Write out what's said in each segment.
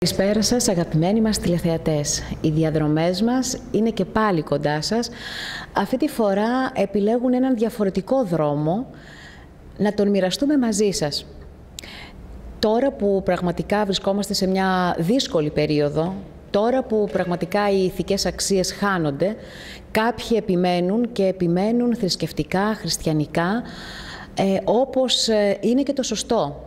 Καλησπέρα σας, αγαπημένοι μας τηλεθεατές. Οι διαδρομές μας είναι και πάλι κοντά σας. Αυτή τη φορά επιλέγουν έναν διαφορετικό δρόμο να τον μοιραστούμε μαζί σας. Τώρα που πραγματικά βρισκόμαστε σε μια δύσκολη περίοδο, τώρα που πραγματικά οι ηθικές αξίες χάνονται, κάποιοι επιμένουν και επιμένουν θρησκευτικά, χριστιανικά, όπως είναι και το σωστό.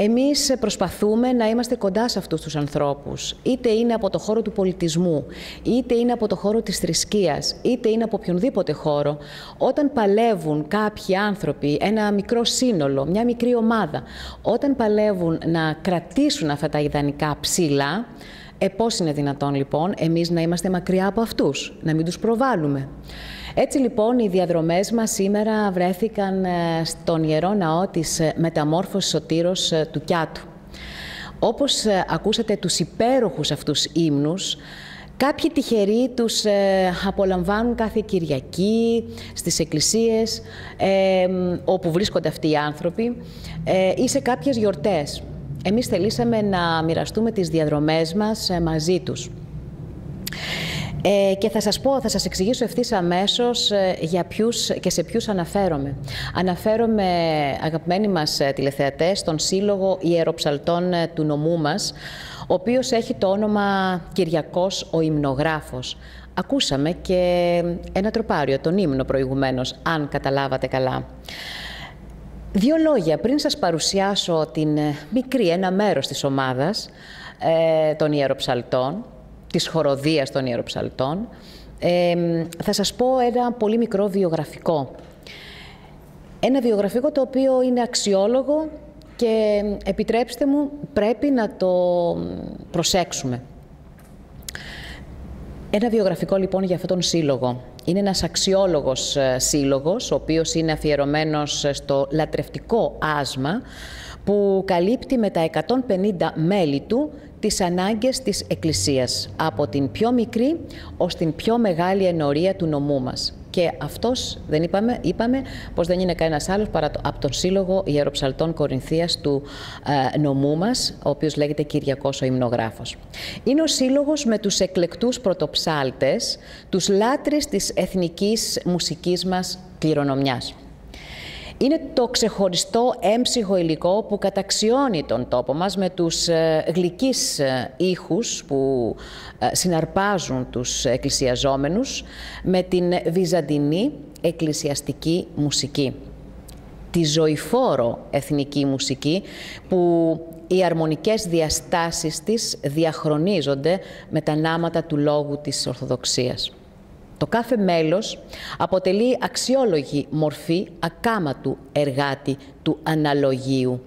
Εμείς προσπαθούμε να είμαστε κοντά σε αυτούς τους ανθρώπους, είτε είναι από το χώρο του πολιτισμού, είτε είναι από το χώρο της θρησκείας, είτε είναι από οποιονδήποτε χώρο. Όταν παλεύουν κάποιοι άνθρωποι, ένα μικρό σύνολο, μια μικρή ομάδα, όταν παλεύουν να κρατήσουν αυτά τα ιδανικά ψηλά, πώς είναι δυνατόν λοιπόν εμείς να είμαστε μακριά από αυτούς, να μην τους προβάλλουμε? Έτσι λοιπόν οι διαδρομές μας σήμερα βρέθηκαν στον Ιερό Ναό της Μεταμόρφωσης Σωτήρος του Κιάτου. Όπως ακούσατε τους υπέροχους αυτούς ύμνους, κάποιοι τυχεροί τους απολαμβάνουν κάθε Κυριακή στις εκκλησίες όπου βρίσκονται αυτοί οι άνθρωποι ή σε κάποιες γιορτές. Εμείς θελήσαμε να μοιραστούμε τις διαδρομές μας μαζί τους. Και θα σας εξηγήσω ευθύς αμέσως για ποιους και σε ποιους αναφέρομαι. Αναφέρομαι, αγαπημένοι μας τηλεθεατές, στον Σύλλογο Ιεροψαλτών του νομού μας, ο οποίος έχει το όνομα Κυριακός ο Υμνογράφος. Ακούσαμε και ένα τροπάριο, τον ύμνο προηγουμένως, αν καταλάβατε καλά. Δύο λόγια πριν σας παρουσιάσω ένα μέρος της ομάδας των Ιεροψαλτών, της χοροδίας των Ιεροψαλτών, θα σας πω ένα πολύ μικρό βιογραφικό. Ένα βιογραφικό το οποίο είναι αξιόλογο και επιτρέψτε μου πρέπει να το προσέξουμε. Ένα βιογραφικό λοιπόν για αυτόν τον σύλλογο. Είναι ένας αξιόλογος σύλλογος, ο οποίος είναι αφιερωμένος στο λατρευτικό άσμα που καλύπτει με τα 150 μέλη του τις ανάγκες της Εκκλησίας, από την πιο μικρή ως την πιο μεγάλη ενορία του νομού μας. Και αυτός, είπαμε πως δεν είναι κανένας άλλος παρά από τον Σύλλογο Ιεροψαλτών Κορινθίας του νομού μας, ο οποίος λέγεται Κυριακός ο Υμνογράφος. Είναι ο σύλλογος με τους εκλεκτούς πρωτοψάλτες, τους λάτρεις της εθνικής μουσικής μας κληρονομιάς. Είναι το ξεχωριστό έμψυχο υλικό που καταξιώνει τον τόπο μας με τους γλυκείς ήχους που συναρπάζουν τους εκκλησιαζόμενους με την βυζαντινή εκκλησιαστική μουσική. Τη ζωηφόρο εθνική μουσική που οι αρμονικές διαστάσεις της διαχρονίζονται με τα νάματα του λόγου της Ορθοδοξίας. Το κάθε μέλος αποτελεί αξιόλογη μορφή ακάματου εργάτη του αναλογίου,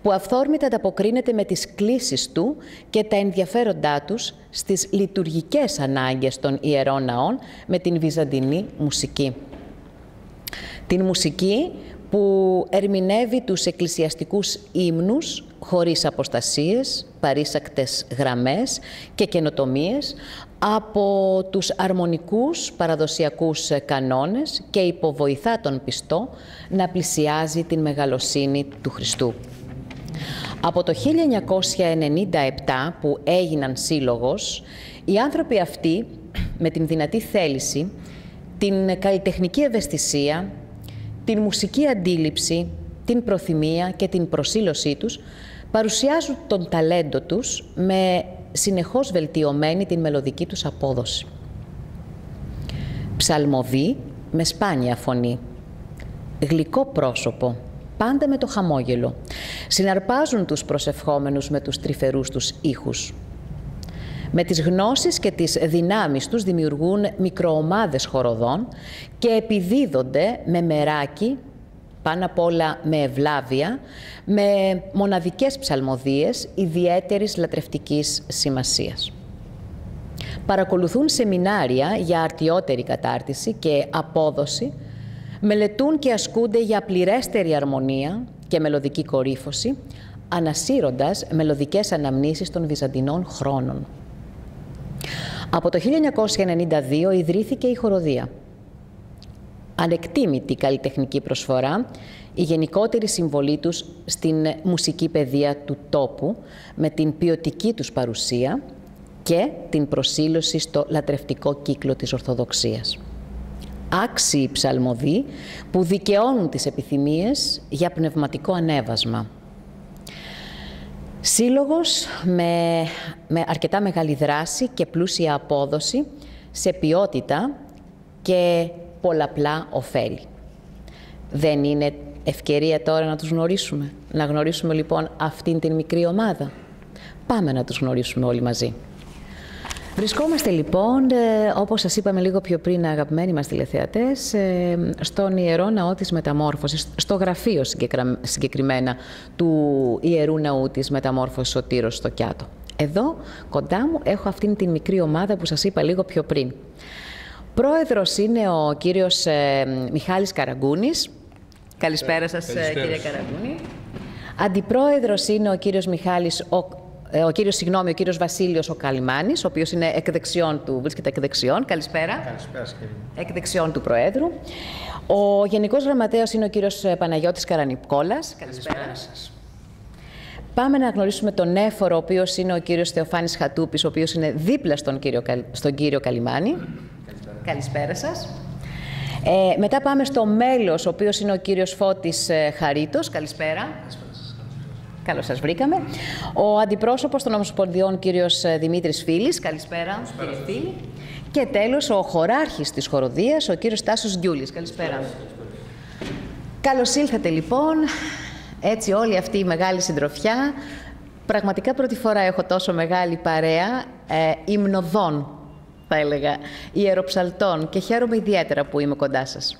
που αυθόρμητα ανταποκρίνεται με τις κλίσεις του και τα ενδιαφέροντά τους στις λειτουργικές ανάγκες των ιερών ναών με την βυζαντινή μουσική. Την μουσική που ερμηνεύει τους εκκλησιαστικούς ύμνους χωρίς αποστασίες, παρήσακτες γραμμές και καινοτομίες, από τους αρμονικούς παραδοσιακούς κανόνες και υποβοηθά τον πιστό να πλησιάζει την μεγαλοσύνη του Χριστού. Από το 1997 που έγιναν σύλλογος, οι άνθρωποι αυτοί με την δυνατή θέληση, την καλλιτεχνική ευαισθησία, την μουσική αντίληψη, την προθυμία και την προσήλωσή τους παρουσιάζουν τον ταλέντο τους με συνεχώς βελτιωμένη την μελωδική τους απόδοση. Ψαλμοδί με σπάνια φωνή, γλυκό πρόσωπο, πάντα με το χαμόγελο, συναρπάζουν τους προσευχόμενους με τους τρυφερούς τους ήχους. Με τις γνώσεις και τις δυνάμεις τους δημιουργούν μικροομάδες χοροδών και επιδίδονται με μεράκι, πάνω απ' όλα με ευλάβεια, με μοναδικές ψαλμοδίες ιδιαίτερης λατρευτικής σημασίας. Παρακολουθούν σεμινάρια για αρτιότερη κατάρτιση και απόδοση, μελετούν και ασκούνται για πληρέστερη αρμονία και μελωδική κορύφωση, ανασύροντας μελωδικές αναμνήσεις των βυζαντινών χρόνων. Από το 1992 ιδρύθηκε η χοροδία. Ανεκτήμητη καλλιτεχνική προσφορά η γενικότερη συμβολή τους στην μουσική παιδεία του τόπου, με την ποιοτική τους παρουσία και την προσήλωση στο λατρευτικό κύκλο της Ορθοδοξίας. Άξιοι ψαλμοδοί που δικαιώνουν τις επιθυμίες για πνευματικό ανέβασμα. Σύλλογος με αρκετά μεγάλη δράση και πλούσια απόδοση σε ποιότητα και πολλαπλά ωφέλη. Δεν είναι ευκαιρία τώρα να τους γνωρίσουμε? Να γνωρίσουμε λοιπόν αυτήν την μικρή ομάδα. Πάμε να τους γνωρίσουμε όλοι μαζί. Βρισκόμαστε λοιπόν, όπως σας είπαμε λίγο πιο πριν, αγαπημένοι μας τηλεθεατές, στον Ιερό Ναό της Μεταμόρφωσης, στο γραφείο συγκεκριμένα του Ιερού Ναού της Μεταμόρφωσης Σωτήρος στο Κιάτο. Εδώ κοντά μου έχω αυτήν την μικρή ομάδα που σας είπα λίγο πιο πριν. Πρόεδρος είναι ο κύριος Μιχάλης Καραγκούνης. Καλησπέρα σας, κύριε Καραγκούνη. Αντιπρόεδρος είναι ο κύριος ο κύριος Βασίλειος ο Καλιμάνης, ο οποίος είναι βρίσκεται εκ δεξιών. Καλησπέρα. Καλησπέρα, κύριε. Εκ δεξιών του Προέδρου. Ο Γενικός Γραμματέας είναι ο κύριος Παναγιώτης Καρανικόλας. Καλησπέρα σας. Πάμε να γνωρίσουμε τον έφορο, ο οποίος είναι ο κύριος Θεοφάνης Χατούπης, ο οποίος είναι δίπλα στον κύριο Καλιμάνη. Καλησπέρα σας. Μετά πάμε στο μέλος, ο οποίος είναι ο κύριος Φώτης Χαρίτος. Καλησπέρα. Καλώς σας βρήκαμε. Ο αντιπρόσωπος των Ομοσπονδιών, κύριος Δημήτρης Φίλης. Καλησπέρα, κύριε Φίλη. Και τέλος, ο χωράρχης της χοροδίας, ο κύριος Τάσος Γκιούλης. Καλησπέρα. Καλώς ήλθατε λοιπόν. Έτσι όλη αυτή η μεγάλη συντροφιά. Πραγματικά πρώτη φορά έχω τόσο μεγάλη παρέα υμνοδών, θα έλεγα, ιεροψαλτών, και χαίρομαι ιδιαίτερα που είμαι κοντά σας.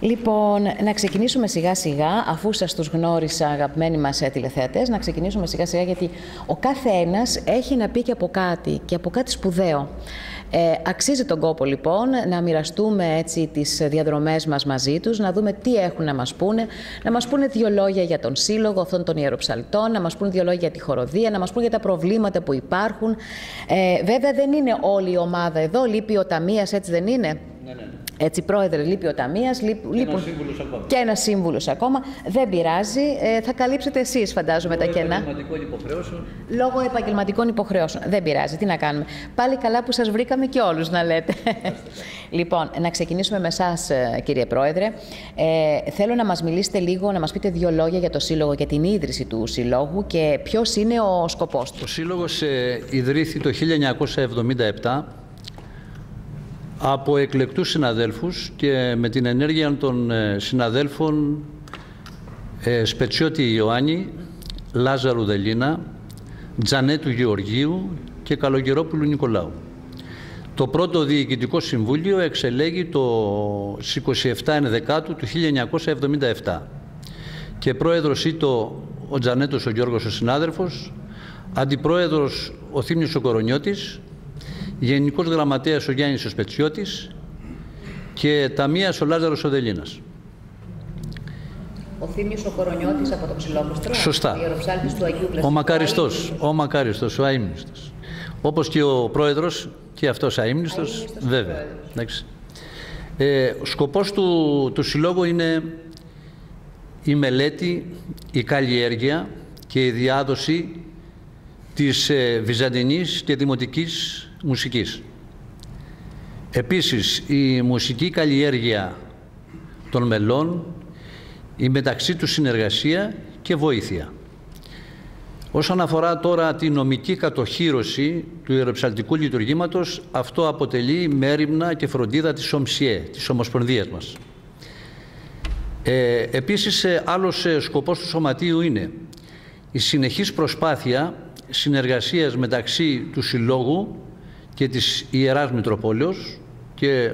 Λοιπόν, να ξεκινήσουμε σιγά σιγά, αφού σας τους γνώρισα, αγαπημένοι μας τηλεθεατές, να ξεκινήσουμε σιγά σιγά, γιατί ο κάθε ένας έχει να πει και από κάτι σπουδαίο. Αξίζει τον κόπο λοιπόν να μοιραστούμε έτσι τις διαδρομές μας μαζί τους, να δούμε τι έχουν να μας πούνε 2 λόγια για τον σύλλογο αυτών των ιεροψαλτών, να μας πούνε 2 λόγια για τη χοροδία, να μας πούνε για τα προβλήματα που υπάρχουν. Βέβαια δεν είναι όλη η ομάδα εδώ, λείπει ο Ταμείας, έτσι δεν είναι? Ναι. Έτσι, πρόεδρε, λείπει ο Ταμείας, και ένας σύμβουλος ακόμα. Δεν πειράζει, θα καλύψετε εσείς, φαντάζομαι, τα κενά. Λόγω επαγγελματικών υποχρεώσεων. Δεν πειράζει, τι να κάνουμε. Πάλι καλά που σας βρήκαμε και όλους, να λέτε. Λοιπόν, να ξεκινήσουμε με εσάς, κύριε Πρόεδρε. Θέλω να μας μιλήσετε λίγο, να μας πείτε 2 λόγια για το Σύλλογο, για την ίδρυση του Συλλόγου και ποιος είναι ο σκοπός του. Ο Σύλλογος ιδρύθη το 1977 από εκλεκτούς συναδέλφους και με την ενέργεια των συναδέλφων Σπετσιώτη Ιωάννη, Λάζαρου Δελίνα, Τζανέτου Γεωργίου και Καλογερόπουλου Νικολάου. Το πρώτο Διοικητικό Συμβούλιο εξελέγει στις 27 Ενδεκάτου του 1977 και πρόεδρος ήταν ο Τζανέτος ο Γιώργος ο συνάδελφος, αντιπρόεδρος ο Θήμιος ο Κορονιώτης, Γενικός Γραμματέας ο Γιάννης ο Σπετσιώτης και Ταμείας ο Λάζαρος ο Δελίνας. Ο Θήμιος ο Κορονιώτης από το Ψηλόπλωστρο. Σωστά. Ιεροψάλτης του Αγίου Πλαστικού. Ο μακάριστος, ο αείμνηστος. Όπως και ο πρόεδρος και αυτός αείμνηστος, βέβαια. Ο σκοπός του Συλλόγου είναι η μελέτη, η καλλιέργεια και η διάδοση της βυζαντινής και δημοτικής μουσικής. Επίσης, η μουσική καλλιέργεια των μελών, η μεταξύ τους συνεργασία και βοήθεια. Όσον αφορά τώρα τη νομική κατοχύρωση του ιεροψαλτικού λειτουργήματος, αυτό αποτελεί μέριμνα και φροντίδα της ΟΜΣΙΕ, της Ομοσπονδίας μας. Επίσης, άλλος σκοπός του Σωματείου είναι η συνεχής προσπάθεια συνεργασίας μεταξύ του Συλλόγου και της Ιεράς Μητροπόλεως και,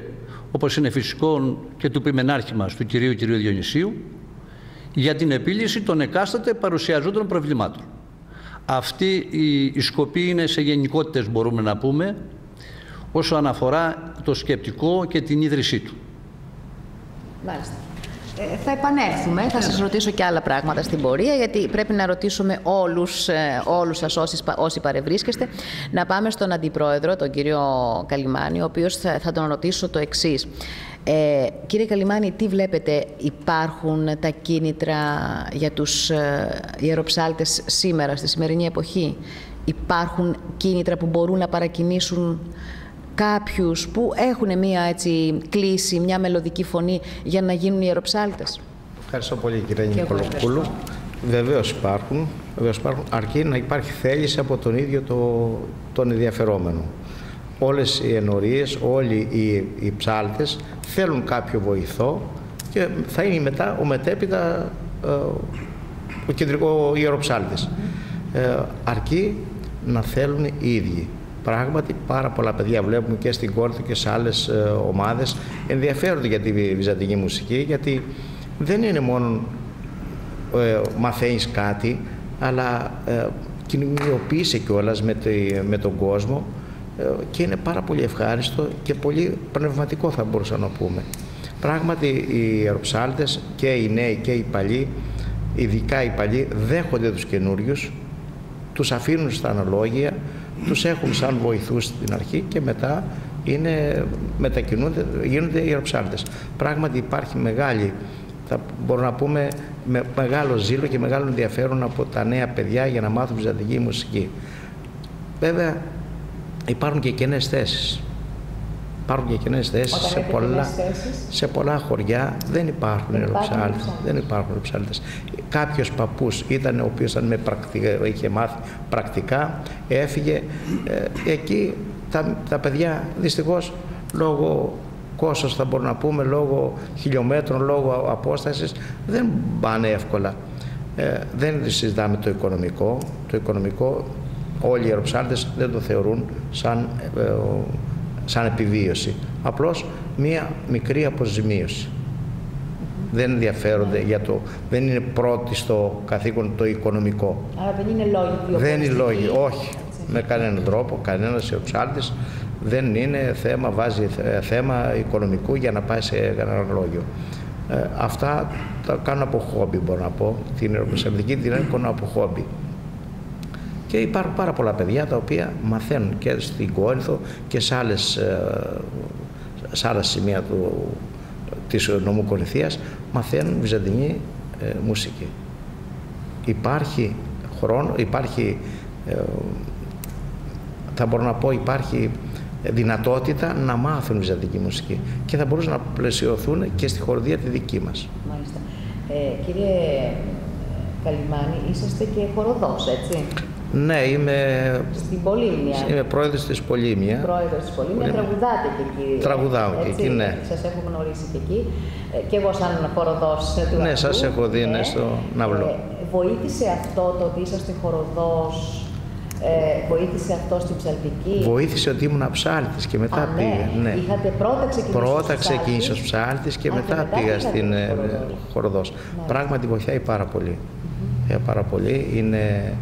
όπως είναι φυσικό, και του Πιμενάρχη μας, του κυρίου Διονυσίου, για την επίλυση των εκάστοτε παρουσιαζόντων προβλημάτων. Αυτή η σκοπή είναι σε γενικότητες, μπορούμε να πούμε, όσο αναφορά το σκεπτικό και την ίδρυσή του. Μάλιστα. Θα επανέλθουμε, θα σας ρωτήσω και άλλα πράγματα στην πορεία, γιατί πρέπει να ρωτήσουμε όλους σας όσοι παρευρίσκεστε. Να πάμε στον Αντιπρόεδρο, τον κύριο Καλιμάνη, ο οποίος θα τον ρωτήσω το εξής. Κύριε Καλιμάνη, τι βλέπετε, υπάρχουν τα κίνητρα για τους ιεροψάλτες σήμερα, στη σημερινή εποχή? Υπάρχουν κίνητρα που μπορούν να παρακινήσουν κάποιους που έχουν μία έτσι κλίση, μια μελωδική φωνή για να γίνουν ιεροψάλτες? Ευχαριστώ πολύ, κύριε Νικολακόπουλου. Βεβαίως υπάρχουν, αρκεί να υπάρχει θέληση από τον ίδιο τον ενδιαφερόμενο. Όλες οι ενορίες, όλοι οι ψάλτες θέλουν κάποιο βοηθό και θα είναι μετά μετέπειτα ο κεντρικό ιεροψάλτης. Αρκεί να θέλουν οι ίδιοι. Πράγματι, πάρα πολλά παιδιά βλέπουμε και στην Κόρινθο και σε άλλες ομάδες ενδιαφέρονται για τη βυζαντινή μουσική, γιατί δεν είναι μόνο μαθαίνεις κάτι, αλλά κοινωνιοποιείσαι κιόλας με τον κόσμο και είναι πάρα πολύ ευχάριστο και πολύ πνευματικό, θα μπορούσα να πούμε. Πράγματι, οι ιεροψάλτες και οι νέοι και οι παλιοί, ειδικά οι παλιοί, δέχονται τους καινούριους, τους αφήνουν στα αναλόγια, τους έχουν σαν βοηθούς στην αρχή και μετά μετακινούνται, γίνονται ιεροψάλτες. Πράγματι υπάρχει μεγάλη, θα μπορούμε να πούμε, με μεγάλο ζήλο και μεγάλο ενδιαφέρον από τα νέα παιδιά για να μάθουν βυζαντινή μουσική. Βέβαια υπάρχουν και κενές θέσεις. Υπάρχουν και κενές θέσεις σε πολλά χωριά. Δεν υπάρχουν ιεροψάλτες. Κάποιος παππούς ήταν, ο οποίος είχε μάθει πρακτικά, έφυγε. Εκεί τα παιδιά δυστυχώς λόγω κόστος, θα μπορούμε να πούμε, λόγω χιλιόμετρων, λόγω απόστασης, δεν πάνε εύκολα. Δεν συζητάμε το οικονομικό. Το οικονομικό όλοι οι ιεροψάλτες δεν το θεωρούν σαν επιβίωση. Απλώς μία μικρή αποζημίωση. Δεν ενδιαφέρονται δεν είναι πρώτη στο καθήκον το οικονομικό. Άρα δεν είναι λόγοι. Δεν είναι λόγοι, όχι. Με κανέναν τρόπο, κανένας ιεροψάλτης δεν είναι θέμα, βάζει θέμα οικονομικού για να πάει σε κανέναν λόγιο. Αυτά τα κάνουν από χόμπι, μπορώ να πω. Την ιεροψαλτική την έκανα από χόμπι. Και υπάρχουν πάρα πολλά παιδιά τα οποία μαθαίνουν και στην Κόρινθο και σε άλλα σημεία της νομού Κορινθίας, μαθαίνουν βυζαντινή μουσική. Υπάρχει χρόνο, θα μπορώ να πω, υπάρχει δυνατότητα να μάθουν βυζαντινή μουσική και θα μπορούσαν να πλαισιωθούν και στη χορδία τη δική μας. Μάλιστα. Κύριε Καλιμάνη, είσαστε και χοροδός, έτσι? Ναι, είμαι στην Πολύμνια. Είμαι πρόεδρος της Πολύμνια. Πρόεδρος της Πολύμνια. Τραγουδάτε και εκεί. Τραγουδάω και εκεί, ναι. Σας έχω γνωρίσει και εκεί. Και εγώ σαν χοροδός του Ναι, σας έχω δει στο ναυλό. Βοήθησε αυτό το ότι είσαστε χοροδός, βοήθησε αυτό στην ψαλτική? Βοήθησε ότι ήμουν ψάλτης και μετά πήγα. Ναι. Είχατε πρώτα ξεκίνησα ως ψάλτης και μετά πήγα στην χοροδός. Πράγματι βοηθάει πάρα πολύ. Πάρα πολύ. Είναι...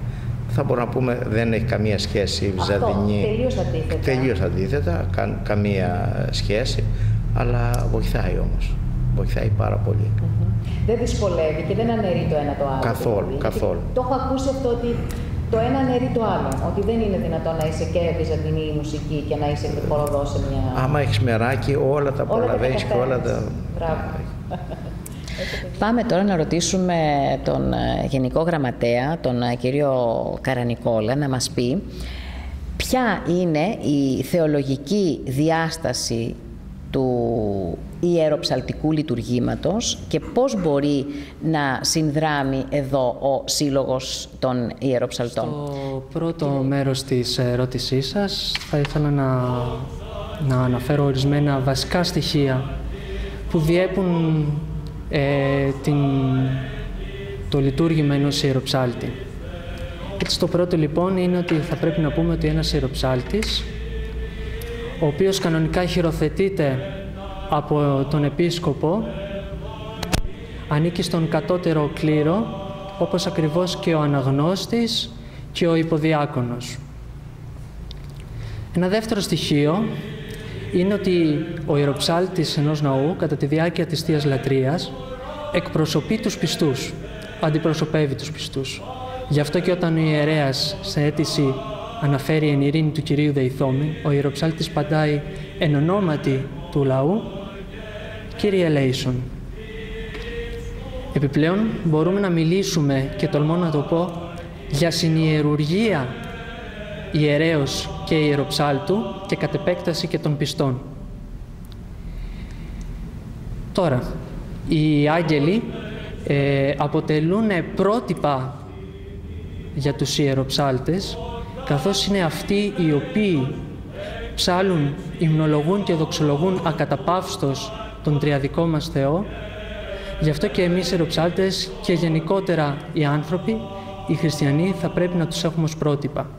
Θα μπορούμε να πούμε δεν έχει καμία σχέση η βυζαντινή. Τελείως αντίθετα, καμία σχέση, αλλά βοηθάει όμως. Βοηθάει πάρα πολύ. Δεν δυσκολεύει και δεν αναιρεί το ένα το άλλο. Καθόλου. Το έχω ακούσει αυτό ότι το ένα αναιρεί το άλλο. Ότι δεν είναι δυνατόν να είσαι και βυζαντινή μουσική και να είσαι και χοροδός σε μια... Άμα έχεις μεράκι, όλα τα προλαβαίνεις και όλα τα... Μπράβο. Πάμε τώρα να ρωτήσουμε τον Γενικό Γραμματέα, τον κύριο Καρανικόλα, να μας πει ποια είναι η θεολογική διάσταση του ιεροψαλτικού λειτουργήματος και πώς μπορεί να συνδράμει εδώ ο Σύλλογος των Ιεροψαλτών. Στο πρώτο μέρος της ερώτησής σας θα ήθελα να αναφέρω ορισμένα βασικά στοιχεία που διέπουν το λειτουργήμα ενός ιεροψάλτη. Έτσι, το πρώτο λοιπόν είναι ότι θα πρέπει να πούμε ότι ένας ιεροψάλτης, ο οποίος κανονικά χειροθετείται από τον επίσκοπο, ανήκει στον κατώτερο κλήρο, όπως ακριβώς και ο αναγνώστης και ο υποδιάκονος. Ένα δεύτερο στοιχείο είναι ότι ο ιεροψάλτης ενός ναού, κατά τη διάρκεια της Θείας Λατρείας, εκπροσωπεί τους πιστούς, αντιπροσωπεύει τους πιστούς. Γι' αυτό και όταν ο ιερέας σε αίτηση αναφέρει εν ειρήνη του Κυρίου δεηθόμεν, ο ιεροψάλτης παντάει εν ονόματι του λαού, Κύριε ελέησον. Επιπλέον μπορούμε να μιλήσουμε, και τολμώ να το πω, για συνιερουργία ιερέως και ιεροψάλτου και κατ' επέκταση και των πιστών. Τώρα, οι άγγελοι αποτελούν πρότυπα για τους ιεροψάλτες, καθώς είναι αυτοί οι οποίοι ψάλουν, υμνολογούν και δοξολογούν ακαταπαύστος τον τριαδικό μας Θεό. Γι' αυτό και εμείς οι ιεροψάλτες και γενικότερα οι άνθρωποι, οι χριστιανοί, θα πρέπει να τους έχουμε ως πρότυπα.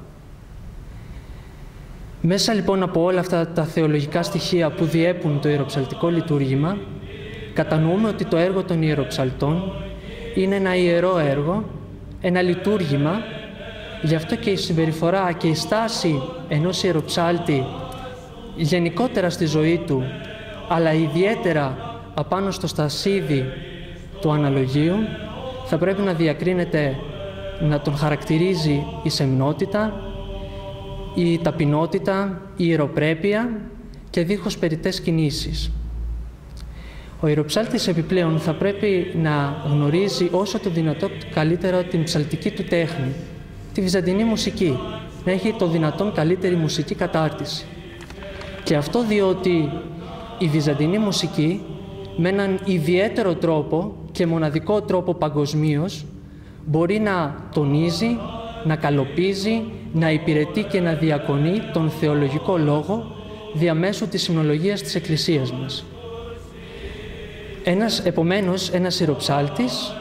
Μέσα λοιπόν από όλα αυτά τα θεολογικά στοιχεία που διέπουν το ιεροψαλτικό λειτουργήμα, κατανοούμε ότι το έργο των ιεροψαλτών είναι ένα ιερό έργο, ένα λειτουργήμα. Γι' αυτό και η συμπεριφορά και η στάση ενός ιεροψάλτη γενικότερα στη ζωή του, αλλά ιδιαίτερα απάνω στο στασίδι του αναλογίου, θα πρέπει να διακρίνεται, να τον χαρακτηρίζει η σεμνότητα, η ταπεινότητα, η ιεροπρέπεια και δίχως περιττές κινήσεις. Ο ιεροψάλτης επιπλέον θα πρέπει να γνωρίζει όσο το δυνατόν καλύτερα την ψαλτική του τέχνη, τη βυζαντινή μουσική, να έχει το δυνατόν καλύτερη μουσική κατάρτιση. Και αυτό διότι η βυζαντινή μουσική με έναν ιδιαίτερο τρόπο και μοναδικό τρόπο παγκοσμίως μπορεί να τονίζει, να καλοπίζει, να υπηρετεί και να διακονεί τον θεολογικό λόγο διαμέσου της υμνολογίας της Εκκλησίας μας. Επομένως, ένας ιεροψάλτης,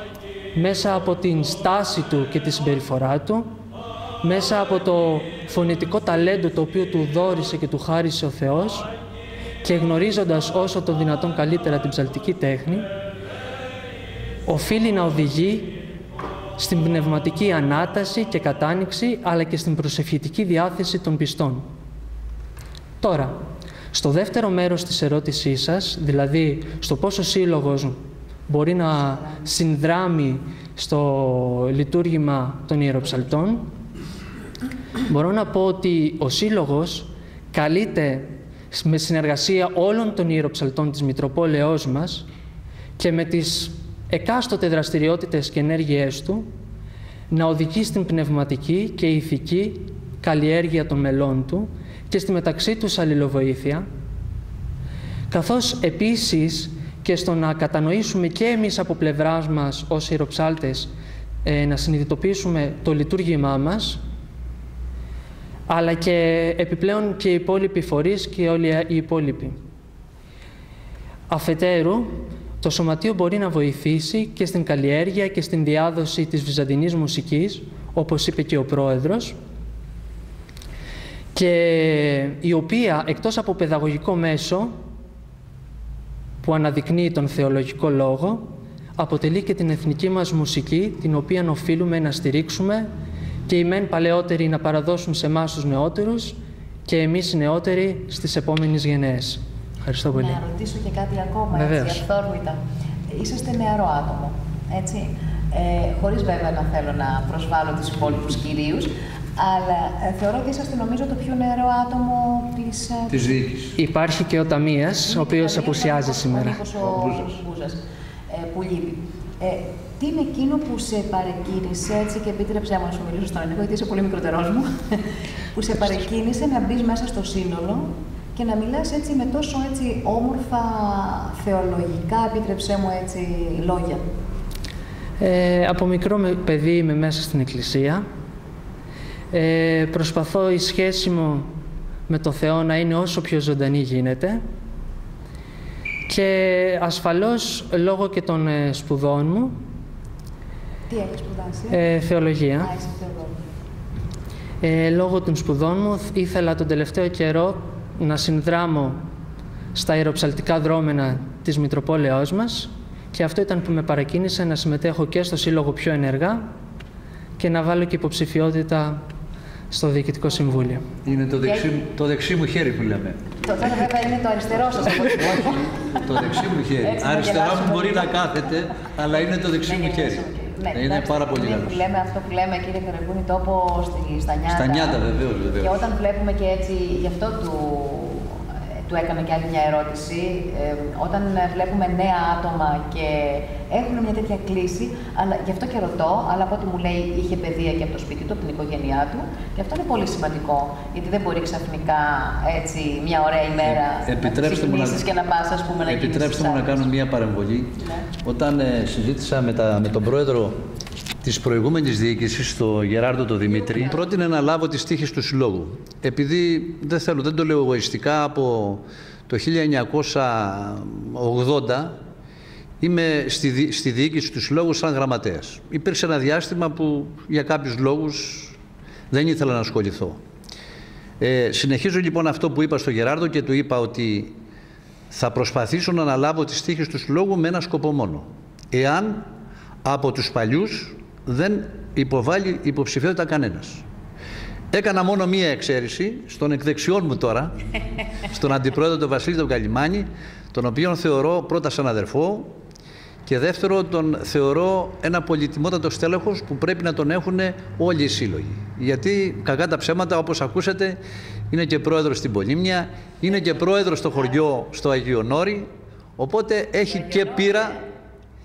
μέσα από την στάση του και τη συμπεριφορά του, μέσα από το φωνητικό ταλέντο το οποίο του δώρισε και του χάρισε ο Θεός και γνωρίζοντας όσο το δυνατόν καλύτερα την ψαλτική τέχνη, οφείλει να οδηγεί στην πνευματική ανάταση και κατάνοιξη, αλλά και στην προσευχητική διάθεση των πιστών. Τώρα, στο δεύτερο μέρος της ερώτησής σας, δηλαδή στο πόσο σύλλογος μπορεί να συνδράμει στο λειτουργήμα των ιεροψαλτών, μπορώ να πω ότι ο σύλλογος καλείται με συνεργασία όλων των ιεροψαλτών της Μητροπόλεως μας και με τις εκάστοτε δραστηριότητες και ενέργειές του να οδηγεί στην πνευματική και ηθική καλλιέργεια των μελών του και στη μεταξύ τους αλληλοβοήθεια, καθώς επίσης και στο να κατανοήσουμε και εμείς από πλευράς μας ως ιεροψάλτες να συνειδητοποιήσουμε το λειτουργήμά μας, αλλά και επιπλέον και οι υπόλοιποι φορείς και όλοι οι υπόλοιποι. Αφετέρου, το Σωματείο μπορεί να βοηθήσει και στην καλλιέργεια και στην διάδοση της βυζαντινής μουσικής, όπως είπε και ο Πρόεδρος, και η οποία, εκτός από παιδαγωγικό μέσο που αναδεικνύει τον θεολογικό λόγο, αποτελεί και την εθνική μας μουσική, την οποία οφείλουμε να στηρίξουμε και οι μεν παλαιότεροι να παραδώσουν σε εμάς τους νεότερους και εμείς οι νεότεροι στις επόμενες γενναίες. Ευχαριστώ πολύ. Να ρωτήσω και κάτι ακόμα, έτσι, αυθόρμητα. Είσαστε νεαρό άτομο, έτσι. Χωρίς βέβαια να θέλω να προσβάλλω τους υπόλοιπους κυρίους, αλλά θεωρώ ότι είσαστε νομίζω το πιο νεαρό άτομο της διοίκησης. Υπάρχει και ο Ταμίας, ο οποίος απουσιάζει σήμερα. Ο Μπούζας, που λείπει. Τι είναι εκείνο που σε παρεκκίνησε, έτσι, και επίτρεψέ μου να σου μιλήσω στον ενικό, γιατί είσαι πολύ μικρότερός μου, που σε παρεκκίνησε να μπεις μέσα στο σύνολο και να μιλάς έτσι με τόσο έτσι όμορφα θεολογικά, επίτρεψέ μου έτσι, λόγια. Από μικρό παιδί είμαι μέσα στην Εκκλησία. Προσπαθώ η σχέση μου με το Θεό να είναι όσο πιο ζωντανή γίνεται και ασφαλώς λόγω και των σπουδών μου. Τι έχεις σπουδάσει? Θεολογία. Λόγω των σπουδών μου ήθελα τον τελευταίο καιρό να συνδράμω στα ιεροψαλτικά δρόμενα της Μητροπόλεως μας και αυτό ήταν που με παρακίνησε να συμμετέχω και στο Σύλλογο πιο ενεργά και να βάλω και υποψηφιότητα στο Διοικητικό Συμβούλιο. Είναι το δεξί μου χέρι που λέμε. Το θέμα βέβαια είναι το αριστερό σας. Το δεξί μου χέρι. Αριστερά μου μπορεί να κάθεται, αλλά είναι το δεξί μου χέρι. Ναι, είναι πάρα πολύ καλό. Αυτό που λέμε, κύριε Καραγκούνη, τόπο στα Νιάτα. Στα Νιάτα, βεβαίως. Και όταν βλέπουμε και έτσι, γι' αυτό του έκανα και άλλη μια ερώτηση. Όταν βλέπουμε νέα άτομα και έχουν μια τέτοια κλίση, αλλά γι' αυτό και ρωτώ, αλλά από ό,τι μου λέει είχε παιδεία και από το σπίτι του, από την οικογένειά του, και αυτό είναι πολύ σημαντικό, γιατί δεν μπορεί ξαφνικά έτσι μια ωραία ημέρα να ξυπνήσεις και να πας, ας πούμε, να γίνεις. Επιτρέψτε μου να κάνω μια παρεμβολή. Ναι. Όταν συζήτησα με τον πρόεδρο της προηγούμενης διοίκησης, τον Γεράρντο τον Δημήτρη, πρότεινε να λάβω τις τύχες του συλλόγου. Επειδή δεν το λέω εγωιστικά, από το 1980 είμαι στη διοίκηση του συλλόγου σαν γραμματέας. Υπήρξε ένα διάστημα που για κάποιους λόγους δεν ήθελα να ασχοληθώ. Συνεχίζω λοιπόν αυτό που είπα στον Γεράρντο και του είπα ότι θα προσπαθήσω να αναλάβω τις τύχες του συλλόγου με ένα σκοπό μόνο. Εάν από τους παλιούς δεν υποβάλλει υποψηφιότητα κανένας. Έκανα μόνο μία εξαίρεση στον εκδεξιόν μου τώρα, στον αντιπρόεδρο τον Βασίλη τον Καλιμάνη, τον οποίον θεωρώ πρώτα σαν αδερφό και δεύτερο τον θεωρώ ένα πολυτιμότατο στέλεχος που πρέπει να τον έχουν όλοι οι σύλλογοι. Γιατί κακά τα ψέματα, όπως ακούσατε, είναι και πρόεδρος στην Πολύμνια, είναι και πρόεδρος στο χωριό στο Αγιονόρι, οπότε έχει και πείρα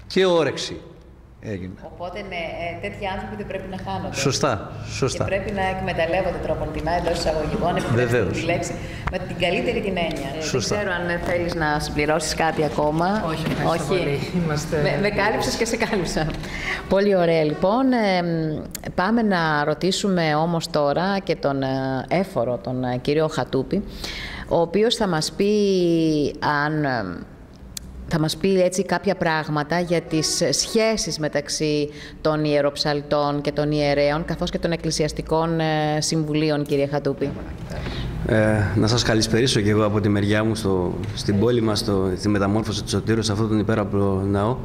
και όρεξη. Έγινε. Οπότε ναι, τέτοιοι άνθρωποι δεν πρέπει να χάνονται. Σωστά. Και πρέπει να εκμεταλλεύονται τροποντινά εντός εισαγωγικών, τη λέξη, με την καλύτερη την έννοια. Δεν ξέρω αν θέλεις να συμπληρώσεις κάτι ακόμα. Όχι. Πολύ. Με κάλυψες και σε κάλυψα. Πολύ ωραία λοιπόν. Πάμε να ρωτήσουμε όμως τώρα και τον έφορο, τον κύριο Χατούπη, ο οποίος θα μας πει θα μας πει έτσι κάποια πράγματα για τις σχέσεις μεταξύ των ιεροψαλτών και των ιερέων, καθώς και των εκκλησιαστικών συμβουλίων, κύριε Χατούπη. Να σας καλησπερίσω και εγώ από τη μεριά μου στην πόλη μας, στη μεταμόρφωση του Σωτήρου, σε αυτόν τον υπέραπλο ναό.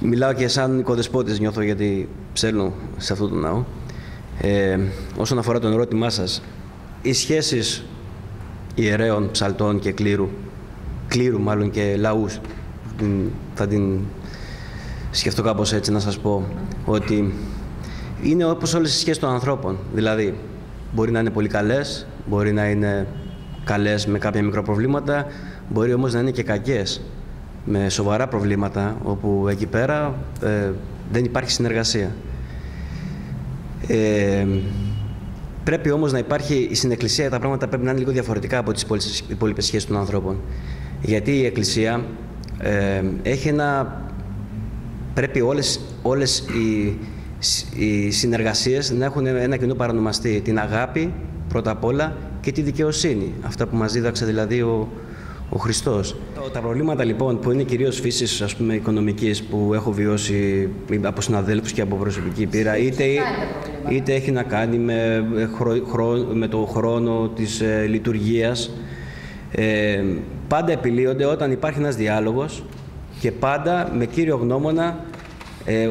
Μιλάω και σαν οικοδεσπότης, νιώθω, γιατί ψέλνω σε αυτόν τον ναό. Όσον αφορά τον ερώτημά σας, οι σχέσεις ιερέων, ψαλτών και κλήρου μάλλον και λαούς, θα την σκεφτώ κάπως έτσι, να σας πω ότι είναι όπως όλες οι σχέσεις των ανθρώπων. Δηλαδή, μπορεί να είναι πολύ καλές, μπορεί να είναι καλές με κάποια μικροπροβλήματα, μπορεί όμως να είναι και κακές με σοβαρά προβλήματα, όπου εκεί πέρα δεν υπάρχει συνεργασία. Πρέπει όμως να υπάρχει η συνεκκλησία, τα πράγματα πρέπει να είναι λίγο διαφορετικά από τις υπόλοιπες σχέσεις των ανθρώπων. Γιατί η Εκκλησία πρέπει όλες οι συνεργασίες να έχουν ένα κοινό παρανομαστή, την αγάπη πρώτα απ' όλα και τη δικαιοσύνη, αυτά που μας δίδαξε δηλαδή ο Χριστός. Τα προβλήματα λοιπόν που είναι κυρίως φύσης, ας πούμε, οικονομικής, που έχω βιώσει από συναδέλφους και από προσωπική πείρα, είτε έχει να κάνει με το χρόνο της λειτουργίας, πάντα επιλύονται όταν υπάρχει ένας διάλογος και πάντα με κύριο γνώμονα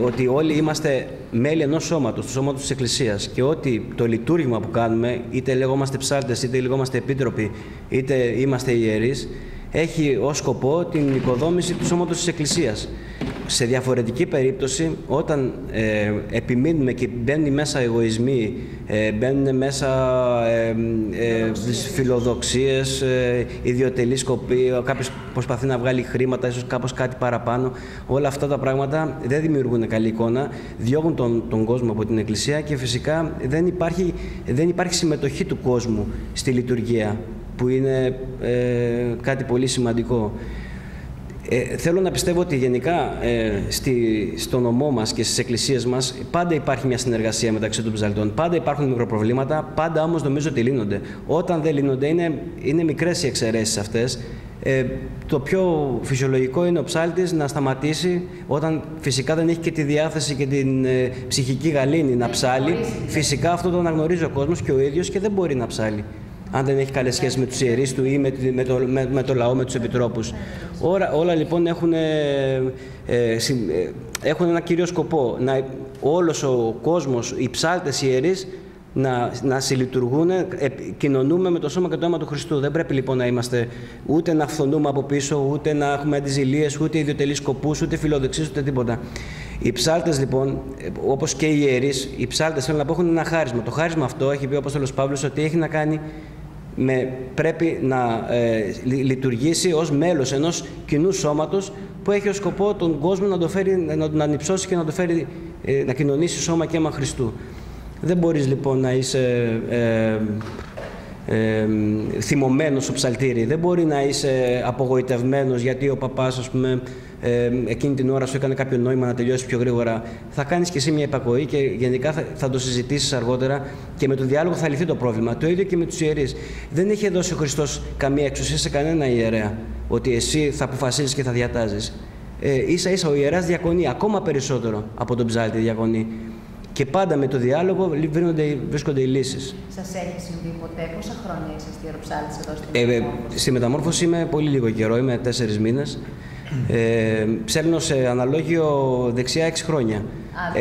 ότι όλοι είμαστε μέλη ενός σώματος, του σώματος της Εκκλησίας, και ότι το λειτουργήμα που κάνουμε, είτε λεγόμαστε ψάλτες, είτε λεγόμαστε επίτροποι, είτε είμαστε ιερείς, έχει ως σκοπό την οικοδόμηση του σώματος της Εκκλησίας. Σε διαφορετική περίπτωση, όταν επιμείνουμε και μπαίνουν μέσα εγωισμοί, μπαίνουν μέσα φιλοδοξίες, ιδιωτελή σκοπή, κάποιος προσπαθεί να βγάλει χρήματα, ίσως κάπως κάτι παραπάνω, όλα αυτά τα πράγματα δεν δημιουργούν καλή εικόνα, διώγουν τον κόσμο από την Εκκλησία και φυσικά δεν υπάρχει συμμετοχή του κόσμου στη λειτουργία, που είναι κάτι πολύ σημαντικό. Θέλω να πιστεύω ότι γενικά στο νομό μας και στις εκκλησίες μας πάντα υπάρχει μια συνεργασία μεταξύ των ψαλτών. Πάντα υπάρχουν μικροπροβλήματα, πάντα όμως νομίζω ότι λύνονται. Όταν δεν λύνονται είναι μικρές οι εξαιρέσεις αυτές. Το πιο φυσιολογικό είναι ο ψάλτης να σταματήσει όταν φυσικά δεν έχει και τη διάθεση και την ψυχική γαλήνη να ψάλει. Φυσικά αυτό το αναγνωρίζει ο κόσμος και ο ίδιος και δεν μπορεί να ψάλει αν δεν έχει καλές σχέσεις με τους ιερείς του ή με το λαό, με τους επιτρόπους. Όλα λοιπόν έχουν ένα κύριο σκοπό, όλος ο κόσμος, οι ψάλτες, οι ιερείς, να συλλειτουργούν, κοινωνούμε με το σώμα και το αίμα του Χριστού. Δεν πρέπει λοιπόν να είμαστε ούτε να φθονούμε από πίσω, ούτε να έχουμε αντιζηλίες, ούτε ιδιωτελείς σκοπούς, ούτε φιλοδεξίες, ούτε τίποτα. Οι ψάλτες λοιπόν, όπως και οι ιερείς, οι ψάλτες θέλουν να πω έχουν ένα χάρισμα. Το χάρισμα αυτό έχει πει ο Απόστολος Παύλος ότι έχει να κάνει πρέπει να λειτουργήσει ως μέλος ενός κοινού σώματος που έχει ως σκοπό τον κόσμο να το φέρει, να τον ανυψώσει και να το φέρει να κοινωνήσει σώμα και αίμα Χριστού. Δεν μπορείς λοιπόν να είσαι θυμωμένος στο ψαλτήρι, δεν μπορεί να είσαι απογοητευμένος γιατί ο παπάς, ας πούμε, εκείνη την ώρα σου έκανε κάποιο νόημα να τελειώσει πιο γρήγορα. Θα κάνεις και εσύ μια υπακοή και γενικά θα το συζητήσεις αργότερα και με τον διάλογο θα λυθεί το πρόβλημα. Το ίδιο και με τους ιερείς. Δεν είχε δώσει ο Χριστός καμία εξουσία σε κανένα ιερέα ότι εσύ θα αποφασίζεις και θα διατάζεις. Ίσα-ίσα ο ιερέας διακονεί ακόμα περισσότερο από τον ψάλτη διακονεί. Και πάντα με το διάλογο βρίσκονται οι λύσεις. Σας έχει συμβεί ποτέ? Πόσα χρόνια είσαστε ιεροψάλτης εδώ στην Μεταμόρφωση? Στη Μεταμόρφωση είμαι πολύ λίγο καιρό, είμαι 4 μήνες. Ψέλνω σε αναλόγιο δεξιά 6 χρόνια.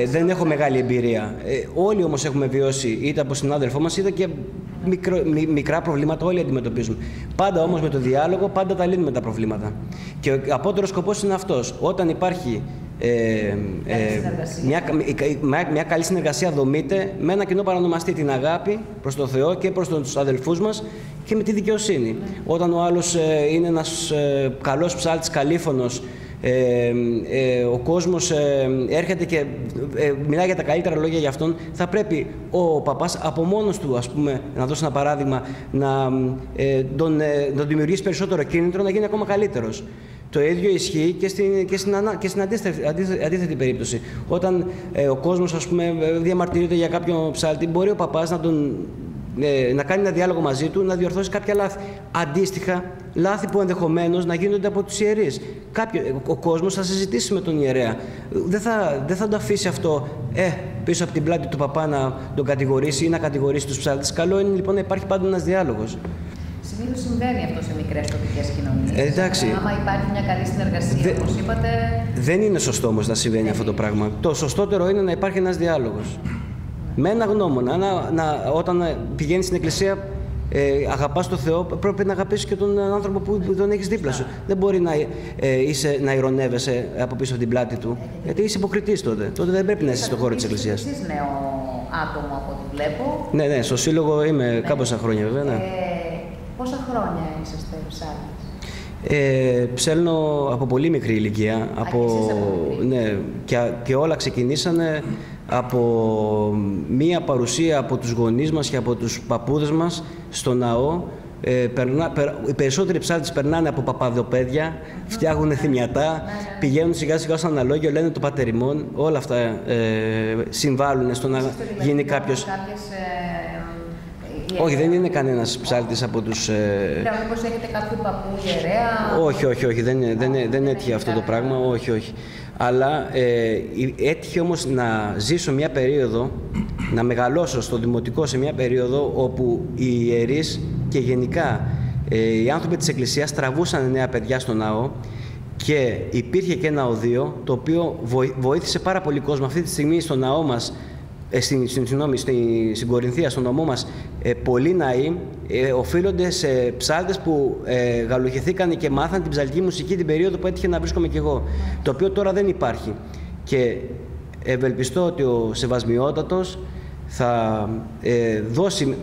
Δεν έχω μεγάλη εμπειρία. Όλοι όμως έχουμε βιώσει, είτε από συνάδελφό μας, είτε και μικρά προβλήματα, όλοι αντιμετωπίζουμε. Πάντα όμως με το διάλογο, πάντα τα λύνουμε τα προβλήματα. Και ο απότερος σκοπός είναι αυτός. Όταν υπάρχει μια καλή συνεργασία δομείται με ένα κοινό παρανομαστή, την αγάπη προς τον Θεό και προς τους αδελφούς μας και με τη δικαιοσύνη. Όταν ο άλλος είναι ένας καλός ψάλτης, καλήφωνος, ο κόσμος έρχεται και μιλάει για τα καλύτερα λόγια για αυτόν, θα πρέπει ο παπάς από μόνος του, ας πούμε, να δώσει ένα παράδειγμα, να τον δημιουργήσει περισσότερο κίνητρο να γίνει ακόμα καλύτερος. Το ίδιο ισχύει και στην αντίθετη περίπτωση. Όταν ο κόσμος, ας πούμε, διαμαρτυρείται για κάποιον ψάλτη, μπορεί ο παπάς να κάνει ένα διάλογο μαζί του, να διορθώσει κάποια λάθη. Αντίστοιχα, λάθη που ενδεχομένως να γίνονται από τους ιερείς. Ο κόσμος θα συζητήσει με τον ιερέα. Δεν θα το αφήσει αυτό πίσω από την πλάτη του παπά να τον κατηγορήσει ή να κατηγορήσει τους ψάλτες. Καλό είναι λοιπόν να υπάρχει πάντα ένας διάλογος. Συνήθως συμβαίνει αυτό σε μικρές τοπικές κοινωνίες. Εντάξει. Άμα υπάρχει μια καλή συνεργασία, όπως είπατε. Δεν είναι σωστό όμως να συμβαίνει αυτό το πράγμα. Το σωστότερο είναι να υπάρχει ένας διάλογος. Με ένα γνώμονα. Όταν πηγαίνεις στην εκκλησία, αγαπάς τον Θεό, πρέπει να αγαπήσεις και τον άνθρωπο που τον έχεις δίπλα σου. Δεν μπορεί να ειρωνεύεσαι από πίσω από την πλάτη του, γιατί είσαι υποκριτής τότε. Τότε δεν πρέπει να είσαι στον χώρο της εκκλησίας. Εσείς νέο άτομο από ό,τι βλέπω. Ναι, στο σύλλογο είμαι κάμποσα χρόνια βέβαια. Ναι. Πόσα χρόνια είσαστε ψάλτες? Ψέλνω από πολύ μικρή ηλικία. Ναι, και όλα ξεκινήσανε από μία παρουσία από τους γονείς μας και από τους παππούδες μας στο ναό. Οι περισσότεροι ψάλτες περνάνε από παπαδοπαίδια, φτιάχνουν θυμιατά, πηγαίνουν σιγά σιγά στο αναλόγιο, λένε το Πάτερ ημών. Όλα αυτά συμβάλλουν στο να γίνει κάποιος. Όχι, δεν είναι κανένας ψάλτης από τους... Μήπως έχετε κάποιο παππού ιερέα? Όχι, δεν έτυχε αυτό το πράγμα, όχι. Αλλά έτυχε όμως να ζήσω μια περίοδο, να μεγαλώσω στο δημοτικό σε μια περίοδο όπου οι ιερείς και γενικά οι άνθρωποι της Εκκλησίας τραβούσαν νέα παιδιά στο ναό και υπήρχε και ένα οδείο το οποίο βοήθησε πάρα πολύ κόσμο. Αυτή τη στιγμή στο ναό μας, στην Κορινθία, στον νομό μας, πολλοί ναοί οφείλονται σε ψάλτες που γαλουχηθήκαν και μάθαν την ψαλτική μουσική την περίοδο που έτυχε να βρίσκομαι κι εγώ, το οποίο τώρα δεν υπάρχει. Και ευελπιστώ ότι ο Σεβασμιότατος θα δώσει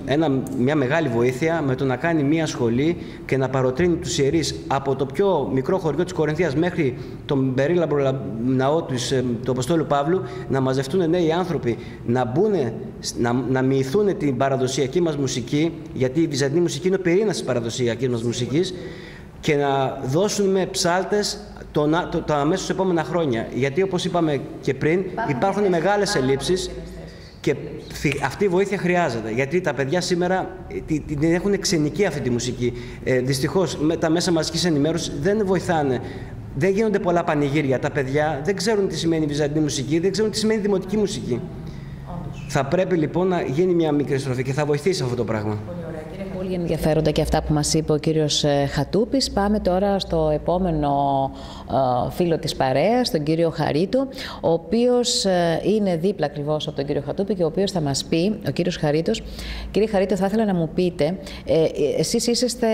μια μεγάλη βοήθεια με το να κάνει μια σχολή και να παροτρύνει τους ιερείς από το πιο μικρό χωριό της Κορινθίας μέχρι τον περίλαμπρο ναό του Αποστόλου Παύλου, να μαζευτούν νέοι άνθρωποι, να μοιηθούν την παραδοσιακή μας μουσική, γιατί η βυζαντινή μουσική είναι ο πυρήνας της παραδοσιακής μας μουσικής, και να δώσουν με ψάλτες τα αμέσως επόμενα χρόνια. Γιατί όπως είπαμε και πριν, υπάρχουν μεγάλες ελλείψεις. Και αυτή η βοήθεια χρειάζεται, γιατί τα παιδιά σήμερα την έχουν ξενική αυτή τη μουσική. Δυστυχώς τα μέσα μαζικής ενημέρωσης δεν βοηθάνε. Δεν γίνονται πολλά πανηγύρια. Τα παιδιά δεν ξέρουν τι σημαίνει βυζαντινή μουσική, δεν ξέρουν τι σημαίνει δημοτική μουσική. Θα πρέπει λοιπόν να γίνει μια μικρή στροφή και θα βοηθήσει αυτό το πράγμα. Πολύ ωραία, κύριε. Πολύ Πολύ ενδιαφέροντα και αυτά που μας είπε ο κύριος Χατούπης. Πάμε τώρα στο επόμενο φίλο της παρέας, τον κύριο Χαρίτο, ο οποίος είναι δίπλα ακριβώς από τον κύριο Χατούπη και ο οποίος θα μας πει, ο κύριος Χαρίτος. Κύριε Χαρίτο, θα ήθελα να μου πείτε, εσείς είσαστε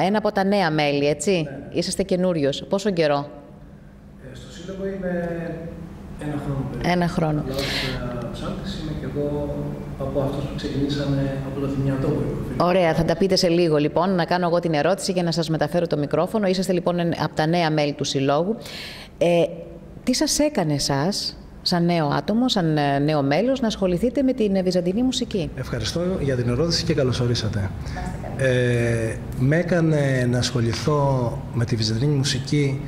ένα από τα νέα μέλη, έτσι? Ναι. Είσαστε καινούριος. Πόσο καιρό? Στο Σύλλογο είμαι ένα χρόνο περίπου. Ένα χρόνο. Ψάλτης είμαι και εγώ από αυτούς που ξεκινήσανε από το θυμιατό. Ωραία, θα τα πείτε σε λίγο λοιπόν, να κάνω εγώ την ερώτηση για να σας μεταφέρω το μικρόφωνο. Είσαστε λοιπόν από τα νέα μέλη του Συλλόγου. Τι σας έκανε εσάς, σαν νέο άτομο, σαν νέο μέλος, να ασχοληθείτε με την βυζαντινή μουσική? Ευχαριστώ για την ερώτηση και καλώς ορίσατε. Με έκανε να ασχοληθώ με τη βυζαντινή μουσική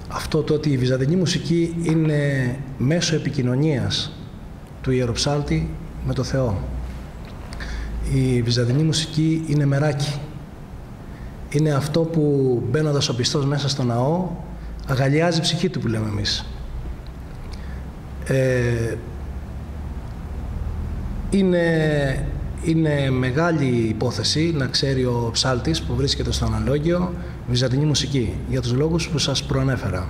αυτό το ότι η βυζαντινή μουσική είναι μέσο επικοινωνίας του ιεροψάλτη με το Θεό. Η βυζαντινή μουσική είναι μεράκι. Είναι αυτό που μπαίνοντας ο πιστός μέσα στο ναό αγαλιάζει η ψυχή του, που λέμε εμείς. Είναι μεγάλη υπόθεση να ξέρει ο ψάλτης που βρίσκεται στο αναλόγιο βυζαντινή μουσική, για τους λόγους που σας προανέφερα.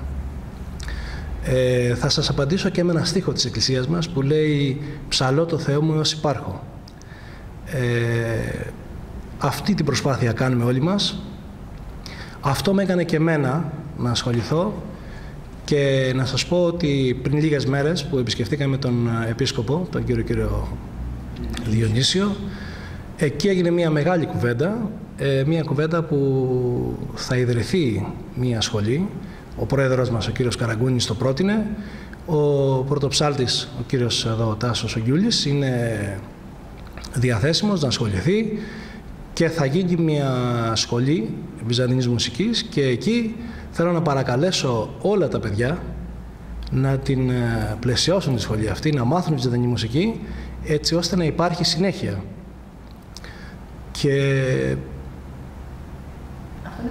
Θα σας απαντήσω και με ένα στίχο της Εκκλησίας μας που λέει «Ψαλώ το Θεό μου έως υπάρχω». Αυτή την προσπάθεια κάνουμε όλοι μας. Αυτό με έκανε και εμένα να ασχοληθώ και να σας πω ότι πριν λίγες μέρες που επισκεφτήκαμε τον Επίσκοπο, τον κύριο Διονύσιο, εκεί έγινε μια μεγάλη κουβέντα, μια κουβέντα που θα ιδρυθεί μια σχολή. Ο πρόεδρος μας, ο κύριος Καραγκούνης, το πρότεινε. Ο πρωτοψάλτης, ο κύριος εδώ, Τάσος ο Γιούλης, είναι διαθέσιμος να ασχοληθεί και θα γίνει μια σχολή βυζαντινής μουσικής και εκεί θέλω να παρακαλέσω όλα τα παιδιά να την πλαισιώσουν τη σχολή αυτή, να μάθουν τη βυζαντινή μουσική, έτσι ώστε να υπάρχει συνέχεια. Και αυτό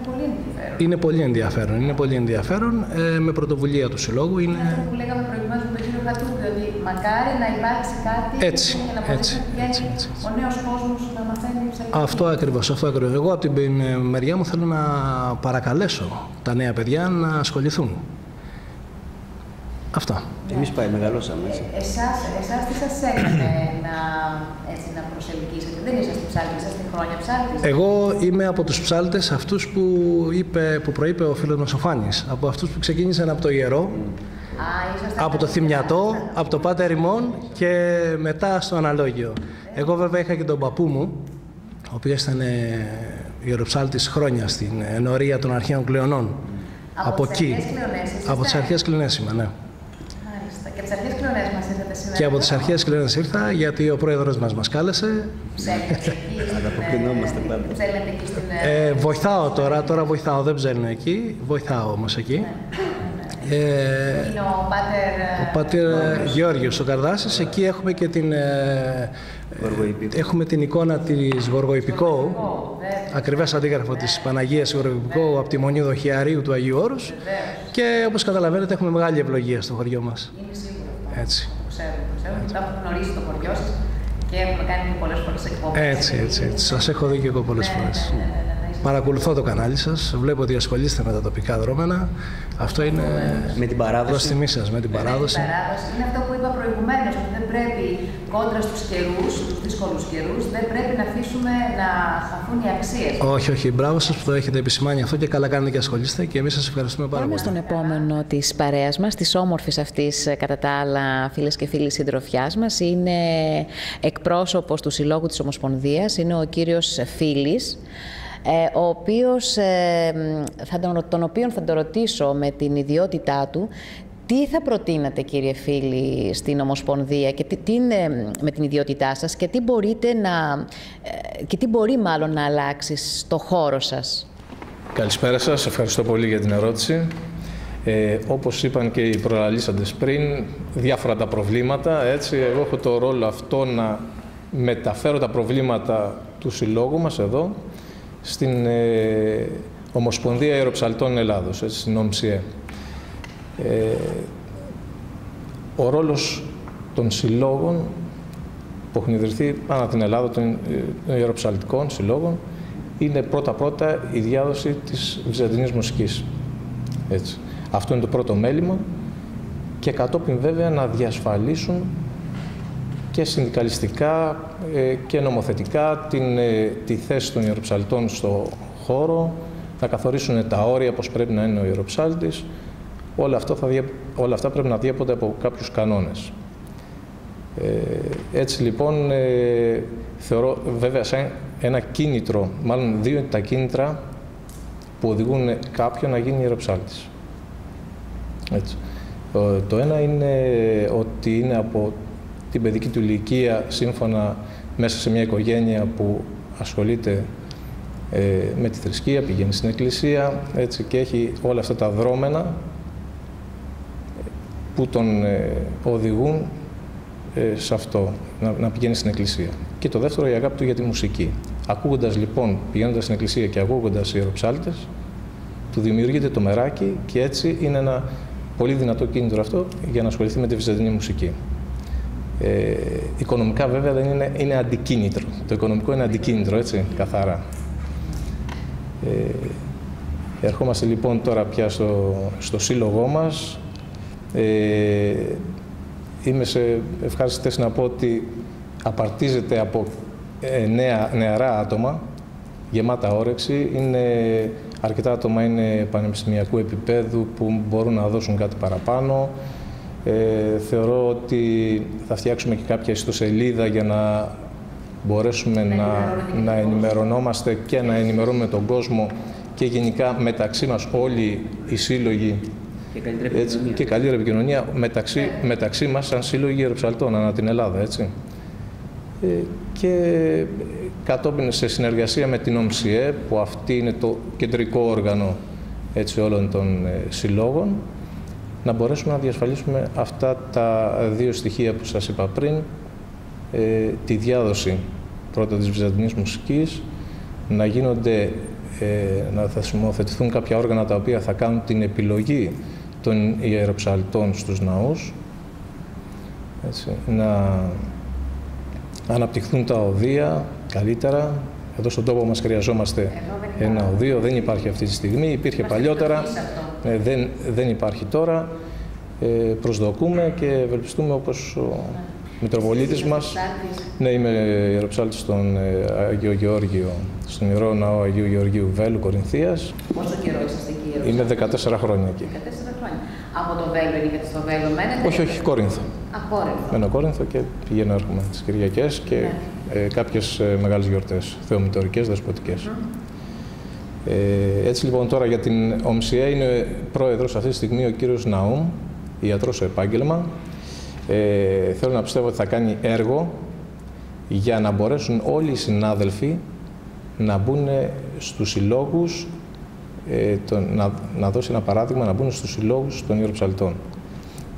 είναι πολύ ενδιαφέρον. Είναι πολύ ενδιαφέρον, με πρωτοβουλία του Συλλόγου. Είναι αυτό που λέγαμε προηγουμένως με τον κύριο Χατούπη, ότι μακάρι να υπάρξει κάτι έτσι, για να μπορέσει ο νέος κόσμος να μαθαίνει ψαλτική. Αυτό ακριβώς. Εγώ από την μεριά μου θέλω να παρακαλέσω τα νέα παιδιά να ασχοληθούν. Αυτά. Εμείς μεγαλώσαμε έτσι. Εσάς τι σας έκανε να προσελκύσετε? Δεν είσαστε ψάλτης, είσαστε χρόνια ψάλτης? Εγώ είμαι από τους ψάλτες αυτούς που προείπε ο φίλος μας ο Φάνης. Από αυτούς που ξεκίνησαν από το ιερό, από το θυμιατό, από το Πάτερ ημών και μετά στο αναλόγιο. Εγώ βέβαια είχα και τον παππού μου, ο οποίος ήταν ιεροψάλτης χρόνια στην ενορία των αρχαίων κλεονών. Από εκεί. Από τις αρχαίες κλεονές είμαι, ναι. Και από τις αρχαίες κλεονές μας ήρθατε σήμερα? Και από τις αρχαίες κλεονές ήρθα, γιατί ο πρόεδρος μας κάλεσε. Ανταποκρινόμαστε πάντα. Ψέλνετε εκεί στην... Βοηθάω τώρα βοηθάω, δεν ψέλνω εκεί, βοηθάω όμως εκεί. Είναι ο Πάτερ Γεώργιος ο Καρδάσης, εκεί έχουμε και την εικόνα της Γοργοϊππικού, ακριβές αντίγραφο της Παναγίας Γοργοϊππικού από τη Μονή Δοχιαρίου του Αγίου Όρους, και όπως καταλαβαίνετε έχουμε μεγάλη ευλογία στο χωριό μας. Είναι σίγουρο. Έτσι. Ξέρουμε. Το έχω γνωρίσει το χωριό σας και έχουμε κάνει και πολλές φορές εκπομπές. Έτσι. Σας έχω δει και εγώ πολλές φορές. Παρακολουθώ το κανάλι σας, βλέπω ότι ασχολείστε με τα τοπικά δρόμενα. Αυτό είναι με την παράδοση. Προς τιμή σας, με την παράδοση. Είναι αυτό που είπα προηγουμένως, ότι δεν πρέπει κόντρα στους καιρούς, στους δύσκολους καιρούς, δεν πρέπει να αφήσουμε να χαθούν οι αξίες. Όχι, μπράβο σας που το έχετε επισημάνει αυτό και καλά κάνετε και ασχολείστε και εμείς σας ευχαριστούμε πάρα πολύ. Πάμε στον επόμενο της παρέας μας, της όμορφης αυτής κατά τα άλλα φίλες και φίλοι συντροφιάς μας. Είναι εκπρόσωπος του Συλλόγου της Ομοσπονδίας, είναι ο κύριος Φίλης, τον οποίον θα τον ρωτήσω με την ιδιότητά του τι θα προτείνατε, κύριε Φίλη, στην Ομοσπονδία και με την ιδιότητά σας και τι μπορεί μάλλον να αλλάξει στο χώρο σας. Καλησπέρα σας, ευχαριστώ πολύ για την ερώτηση. Όπως είπαν και οι προλαλήσαντες πριν, διάφορα τα προβλήματα, έτσι, εγώ έχω το ρόλο αυτό να μεταφέρω τα προβλήματα του Συλλόγου μας εδώ στην Ομοσπονδία Ιεροψαλτών Ελλάδος, έτσι, στην ΟΜΣΙΕ. Ο ρόλος των συλλόγων που έχουν ιδρυθεί ανά την Ελλάδα των ιεροψαλτικών συλλόγων είναι πρώτα-πρώτα η διάδοση της βυζαντινής μουσικής. Έτσι. Αυτό είναι το πρώτο μέλημα και κατόπιν βέβαια να διασφαλίσουν και συνδικαλιστικά και νομοθετικά τη θέση των ιεροψαλτών στο χώρο, να καθορίσουν τα όρια, πώς πρέπει να είναι ο ιεροψάλτης. Όλα αυτά πρέπει να διέπονται από κάποιους κανόνες. Έτσι λοιπόν θεωρώ βέβαια σαν ένα κίνητρο, μάλλον δύο είναι τα κίνητρα που οδηγούν κάποιον να γίνει ιεροψάλτης. Έτσι. Το ένα είναι ότι είναι από την παιδική του ηλικία σύμφωνα μέσα σε μια οικογένεια που ασχολείται με τη θρησκεία, πηγαίνει στην εκκλησία, έτσι, και έχει όλα αυτά τα δρόμενα που τον οδηγούν σε αυτό, να πηγαίνει στην εκκλησία. Και το δεύτερο, η αγάπη του για τη μουσική. Ακούγοντας λοιπόν, πηγαίνοντας στην εκκλησία και ακούγοντας ιεροψάλτες, του δημιουργείται το μεράκι και έτσι είναι ένα πολύ δυνατό κίνητρο αυτό για να ασχοληθεί με τη βυζαντινή μουσική. Οικονομικά βέβαια δεν είναι αντικίνητρο. Το οικονομικό είναι αντικίνητρο, έτσι, καθαρά. Ερχόμαστε λοιπόν τώρα πια στο σύλλογό μας. Είμαι σε ευχάριστη θέση να πω ότι απαρτίζεται από νεαρά άτομα, γεμάτα όρεξη. Αρκετά άτομα είναι πανεπιστημιακού επίπεδου που μπορούν να δώσουν κάτι παραπάνω. Θεωρώ ότι θα φτιάξουμε και κάποια ιστοσελίδα για να μπορέσουμε να ενημερωνόμαστε και να ενημερώνουμε τον κόσμο και γενικά μεταξύ μας όλοι οι σύλλογοι και καλύτερη επικοινωνία μεταξύ μας σαν σύλλογοι ιεροψαλτών ανά την Ελλάδα, έτσι. Και κατόπιν σε συνεργασία με την ΟΜΣΙΕ, που αυτή είναι το κεντρικό όργανο, έτσι, όλων των συλλόγων, να μπορέσουμε να διασφαλίσουμε αυτά τα δύο στοιχεία που σας είπα πριν, τη διάδοση πρώτα της βυζαντινής μουσικής, να θεσμοθετηθούν κάποια όργανα τα οποία θα κάνουν την επιλογή των ιεροψαλτών στους ναούς, έτσι, να αναπτυχθούν τα οδεία καλύτερα. Εδώ στον τόπο μας χρειαζόμαστε ένα οδείο, δεν υπάρχει αυτή τη στιγμή, υπήρχε παλιότερα, δεν υπάρχει τώρα. Προσδοκούμε και ευελπιστούμε, όπως ο Μητροπολίτης μας. Ναι, είμαι ιεροψάλτης στον Αγίο Γεώργιο, στον Ιερό Ναό Αγίου Γεωργίου Βέλου, Κορινθίας. Πόσο καιρό είσαστε εκεί? Είμαι 14 χρόνια εκεί. 14 χρόνια. Από το Βέλο ήρθατε στο Βέλο, μένετε? Όχι, Κόρινθο. Κόρινθο. Μένω Κόρινθο και πηγαίνω έρχομαι τις Κυριακές και κάποιες μεγάλες γιορτές, θεομητορικές, δεσποτικές. Έτσι λοιπόν τώρα για την ΟΜΣΙΕ είναι πρόεδρος αυτή τη στιγμή ο κύριος Ναούμ, ιατρός στο επάγγελμα. Θέλω να πιστεύω ότι θα κάνει έργο για να μπορέσουν όλοι οι συνάδελφοι να μπουν στους συλλόγους, να δώσει ένα παράδειγμα, να μπουν στους συλλόγους των ιεροψαλτών.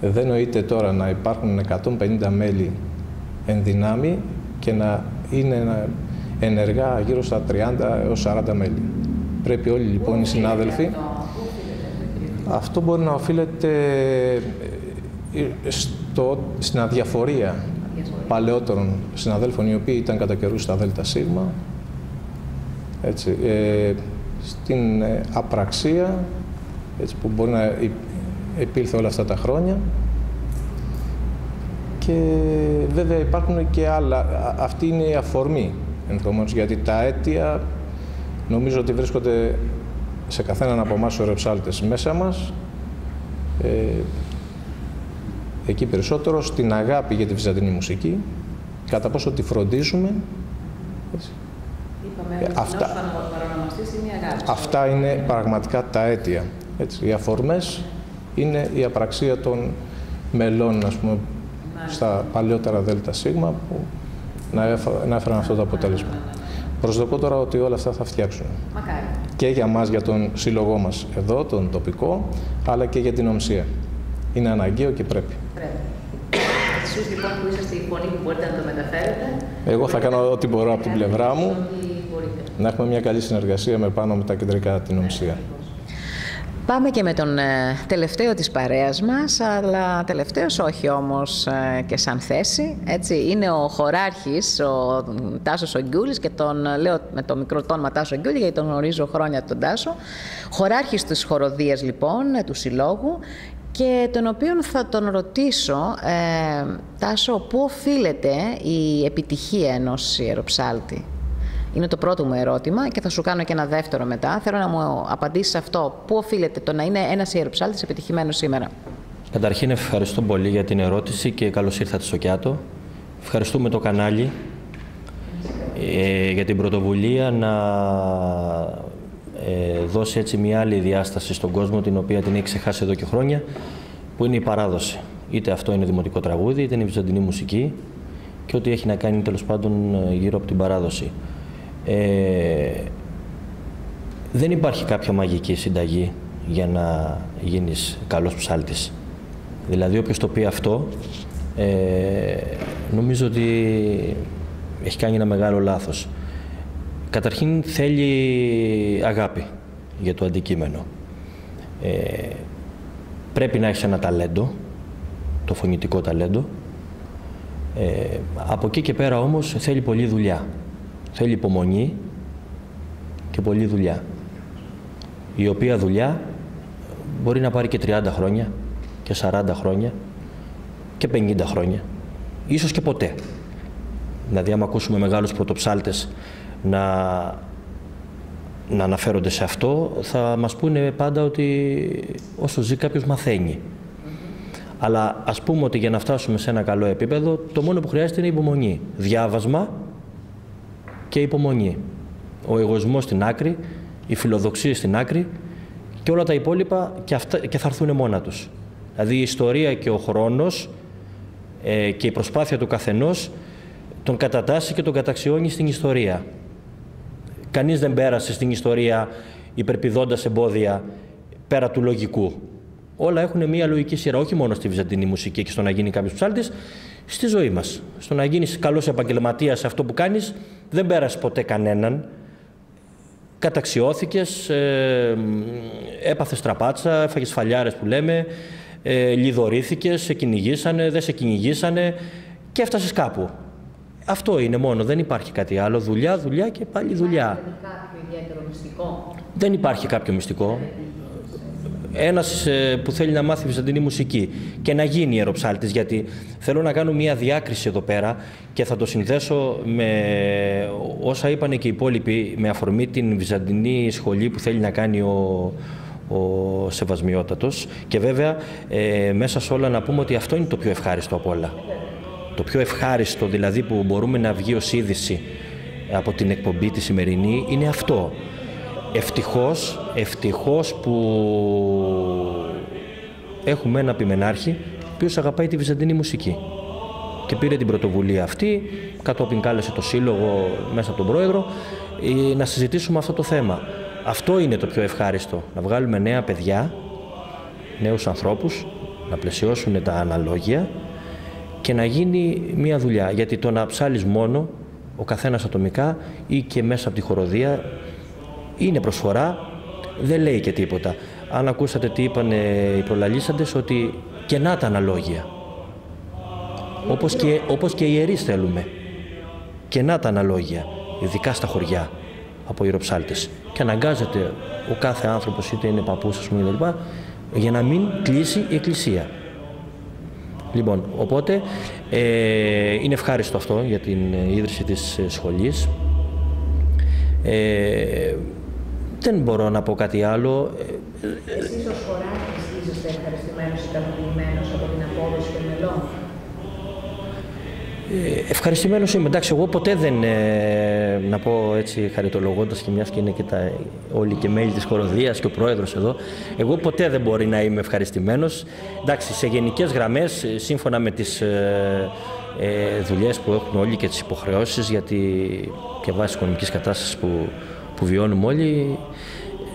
Δεν νοείται τώρα να υπάρχουν 150 μέλη εν δυνάμει και να είναι ενεργά γύρω στα 30 έως 40 μέλη. Πρέπει όλοι λοιπόν οι συνάδελφοι. Αυτό μπορεί να οφείλεται στην αδιαφορία παλαιότερων συναδέλφων, οι οποίοι ήταν κατά καιρούς στα ΔΣ, έτσι, στην απραξία, έτσι, που μπορεί να επήλθε όλα αυτά τα χρόνια. Και βέβαια υπάρχουν και άλλα. Αυτή είναι η αφορμή ενδεχομένως, γιατί τα αίτια νομίζω ότι βρίσκονται σε καθέναν από εμάς ιεροψάλτες μέσα μας. Εκεί περισσότερο στην αγάπη για τη βυζαντινή μουσική, κατά πόσο τη φροντίζουμε. Αυτά είναι πραγματικά τα αίτια. Έτσι. Οι αφορμές είναι η απραξία των μελών, ας πούμε, στα παλιότερα ΔΣ που να έφεραν αυτό το αποτέλεσμα. Προσδοκώ τώρα ότι όλα αυτά θα φτιάξουν. Μακάρι. Και για μας, για τον σύλλογό μας εδώ, τον τοπικό, αλλά και για την ΟΜΣΙΕ. Είναι αναγκαίο και πρέπει. Εσείς λοιπόν που είσαστε η φωνή που μπορείτε να το μεταφέρετε. Εγώ θα κάνω ό,τι μπορώ από την πλευρά μου, να έχουμε μια καλή συνεργασία με τα κεντρικά την ΟΜΣΙΕ. Πάμε και με τον τελευταίο της παρέας μας, αλλά τελευταίος όχι όμως και σαν θέση, έτσι. Είναι ο χωράρχης, ο Τάσος Ογκιούλης, και τον λέω με το μικρό τόνμα Τάσο Ογκιούλη, γιατί τον γνωρίζω χρόνια τον Τάσο. Χωράρχης της χοροδίας λοιπόν, του Συλλόγου, και τον οποίον θα τον ρωτήσω, Τάσο, πού οφείλεται η επιτυχία ενός ιεροψάλτη? Είναι το πρώτο μου ερώτημα και θα σου κάνω και ένα δεύτερο μετά. Θέλω να μου απαντήσεις αυτό. Πού οφείλεται το να είναι ένας ιεροψάλτης επιτυχημένος σήμερα? Καταρχήν ευχαριστώ πολύ για την ερώτηση και καλώς ήρθατε στο Κιάτο. Ευχαριστούμε το κανάλι για την πρωτοβουλία να δώσει έτσι μια άλλη διάσταση στον κόσμο, την οποία την έχει ξεχάσει εδώ και χρόνια, που είναι η παράδοση. Είτε αυτό είναι δημοτικό τραγούδι, είτε είναι βυζαντινή μουσική και ό,τι έχει να κάνει τέλος πάντων γύρω από την παράδοση. Δεν υπάρχει κάποια μαγική συνταγή για να γίνεις καλός ψάλτης. Δηλαδή όποιος το πει αυτό, νομίζω ότι έχει κάνει ένα μεγάλο λάθος. Καταρχήν θέλει αγάπη για το αντικείμενο. Πρέπει να έχεις ένα ταλέντο, το φωνητικό ταλέντο. Από εκεί και πέρα όμως θέλει πολλή δουλειά. Θέλει υπομονή και πολλή δουλειά. Η οποία δουλειά μπορεί να πάρει και 30 χρόνια και 40 χρόνια και 50 χρόνια. Ίσως και ποτέ. Δηλαδή άμα ακούσουμε μεγάλους πρωτοψάλτες να αναφέρονται σε αυτό, θα μας πούνε πάντα ότι όσο ζει κάποιος μαθαίνει. Αλλά ας πούμε ότι για να φτάσουμε σε ένα καλό επίπεδο, το μόνο που χρειάζεται είναι υπομονή. Διάβασμα και υπομονή. Ο εγωισμός στην άκρη, η φιλοδοξία στην άκρη και όλα τα υπόλοιπα και θα έρθουν μόνα τους. Δηλαδή η ιστορία και ο χρόνος και η προσπάθεια του καθενός τον κατατάσσει και τον καταξιώνει στην ιστορία. Κανείς δεν πέρασε στην ιστορία υπερπηδώντας εμπόδια πέρα του λογικού. Όλα έχουν μία λογική σειρά, όχι μόνο στη βυζαντινή μουσική και στο να γίνει κάποιος ψάλτης, στη ζωή μας. Στο να γίνεις καλός επαγγελματίας σε αυτό που κάνεις, δεν πέρασε ποτέ κανέναν. Καταξιώθηκες, έπαθες τραπάτσα, έφαγες φαλιάρες που λέμε, λιδωρήθηκες, σε κυνηγήσανε, δεν σε κυνηγήσανε και έφτασες κάπου. Αυτό είναι μόνο, δεν υπάρχει κάτι άλλο. Δουλειά, δουλειά και πάλι δουλειά. Υπάρχει κάποιο ιδιαίτερο μυστικό? Δεν υπάρχει κάποιο μυστικό. Ένας που θέλει να μάθει βυζαντινή μουσική και να γίνει ιεροψάλτης, γιατί θέλω να κάνω μια διάκριση εδώ πέρα και θα το συνδέσω με όσα είπανε και οι υπόλοιποι με αφορμή την βυζαντινή σχολή που θέλει να κάνει ο Σεβασμιότατος, και βέβαια μέσα σε όλα να πούμε ότι αυτό είναι το πιο ευχάριστο από όλα. Το πιο ευχάριστο δηλαδή που μπορούμε να βγει ως είδηση από την εκπομπή τη σημερινή είναι αυτό. Ευτυχώς που έχουμε ένα πιμενάρχη ο οποίος αγαπάει τη βυζαντινή μουσική και πήρε την πρωτοβουλία αυτή, κατόπιν κάλεσε το σύλλογο μέσα από τον πρόεδρο να συζητήσουμε αυτό το θέμα. Αυτό είναι το πιο ευχάριστο, να βγάλουμε νέα παιδιά, νέους ανθρώπους, να πλαισιώσουν τα αναλόγια και να γίνει μια δουλειά. Γιατί το να ψάλεις μόνο, ο καθένας ατομικά ή και μέσα από τη χοροδία, είναι προσφορά, δεν λέει και τίποτα. Αν ακούσατε τι είπαν οι προλαλήσαντες, ότι κενά τα αναλόγια. Όπως και οι ιερείς θέλουμε. Κενά τα αναλόγια, ειδικά στα χωριά, από ιεροψάλτες. Και αναγκάζεται ο κάθε άνθρωπος, είτε είναι παππούς, ας πούμε, κλπ, για να μην κλείσει η εκκλησία. Λοιπόν, οπότε είναι ευχάριστο αυτό για την ίδρυση της σχολής. Δεν μπορώ να πω κάτι άλλο. Εσείς ως χωράρχης είσαστε ευχαριστημένος, ικανοποιημένος από την απόδοση των μελών? Ευχαριστημένος είμαι. Εντάξει, εγώ ποτέ δεν, να πω έτσι χαριτολογώντας, και μιας και είναι και όλοι και μέλη της χοροδίας και ο πρόεδρος εδώ, εγώ ποτέ δεν μπορεί να είμαι ευχαριστημένος. Εντάξει, σε γενικές γραμμές, σύμφωνα με τις δουλειές που έχουν όλοι και τις υποχρεώσεις, γιατί και βάσει της οικονομικής κατάστασης που βιώνουμε όλοι,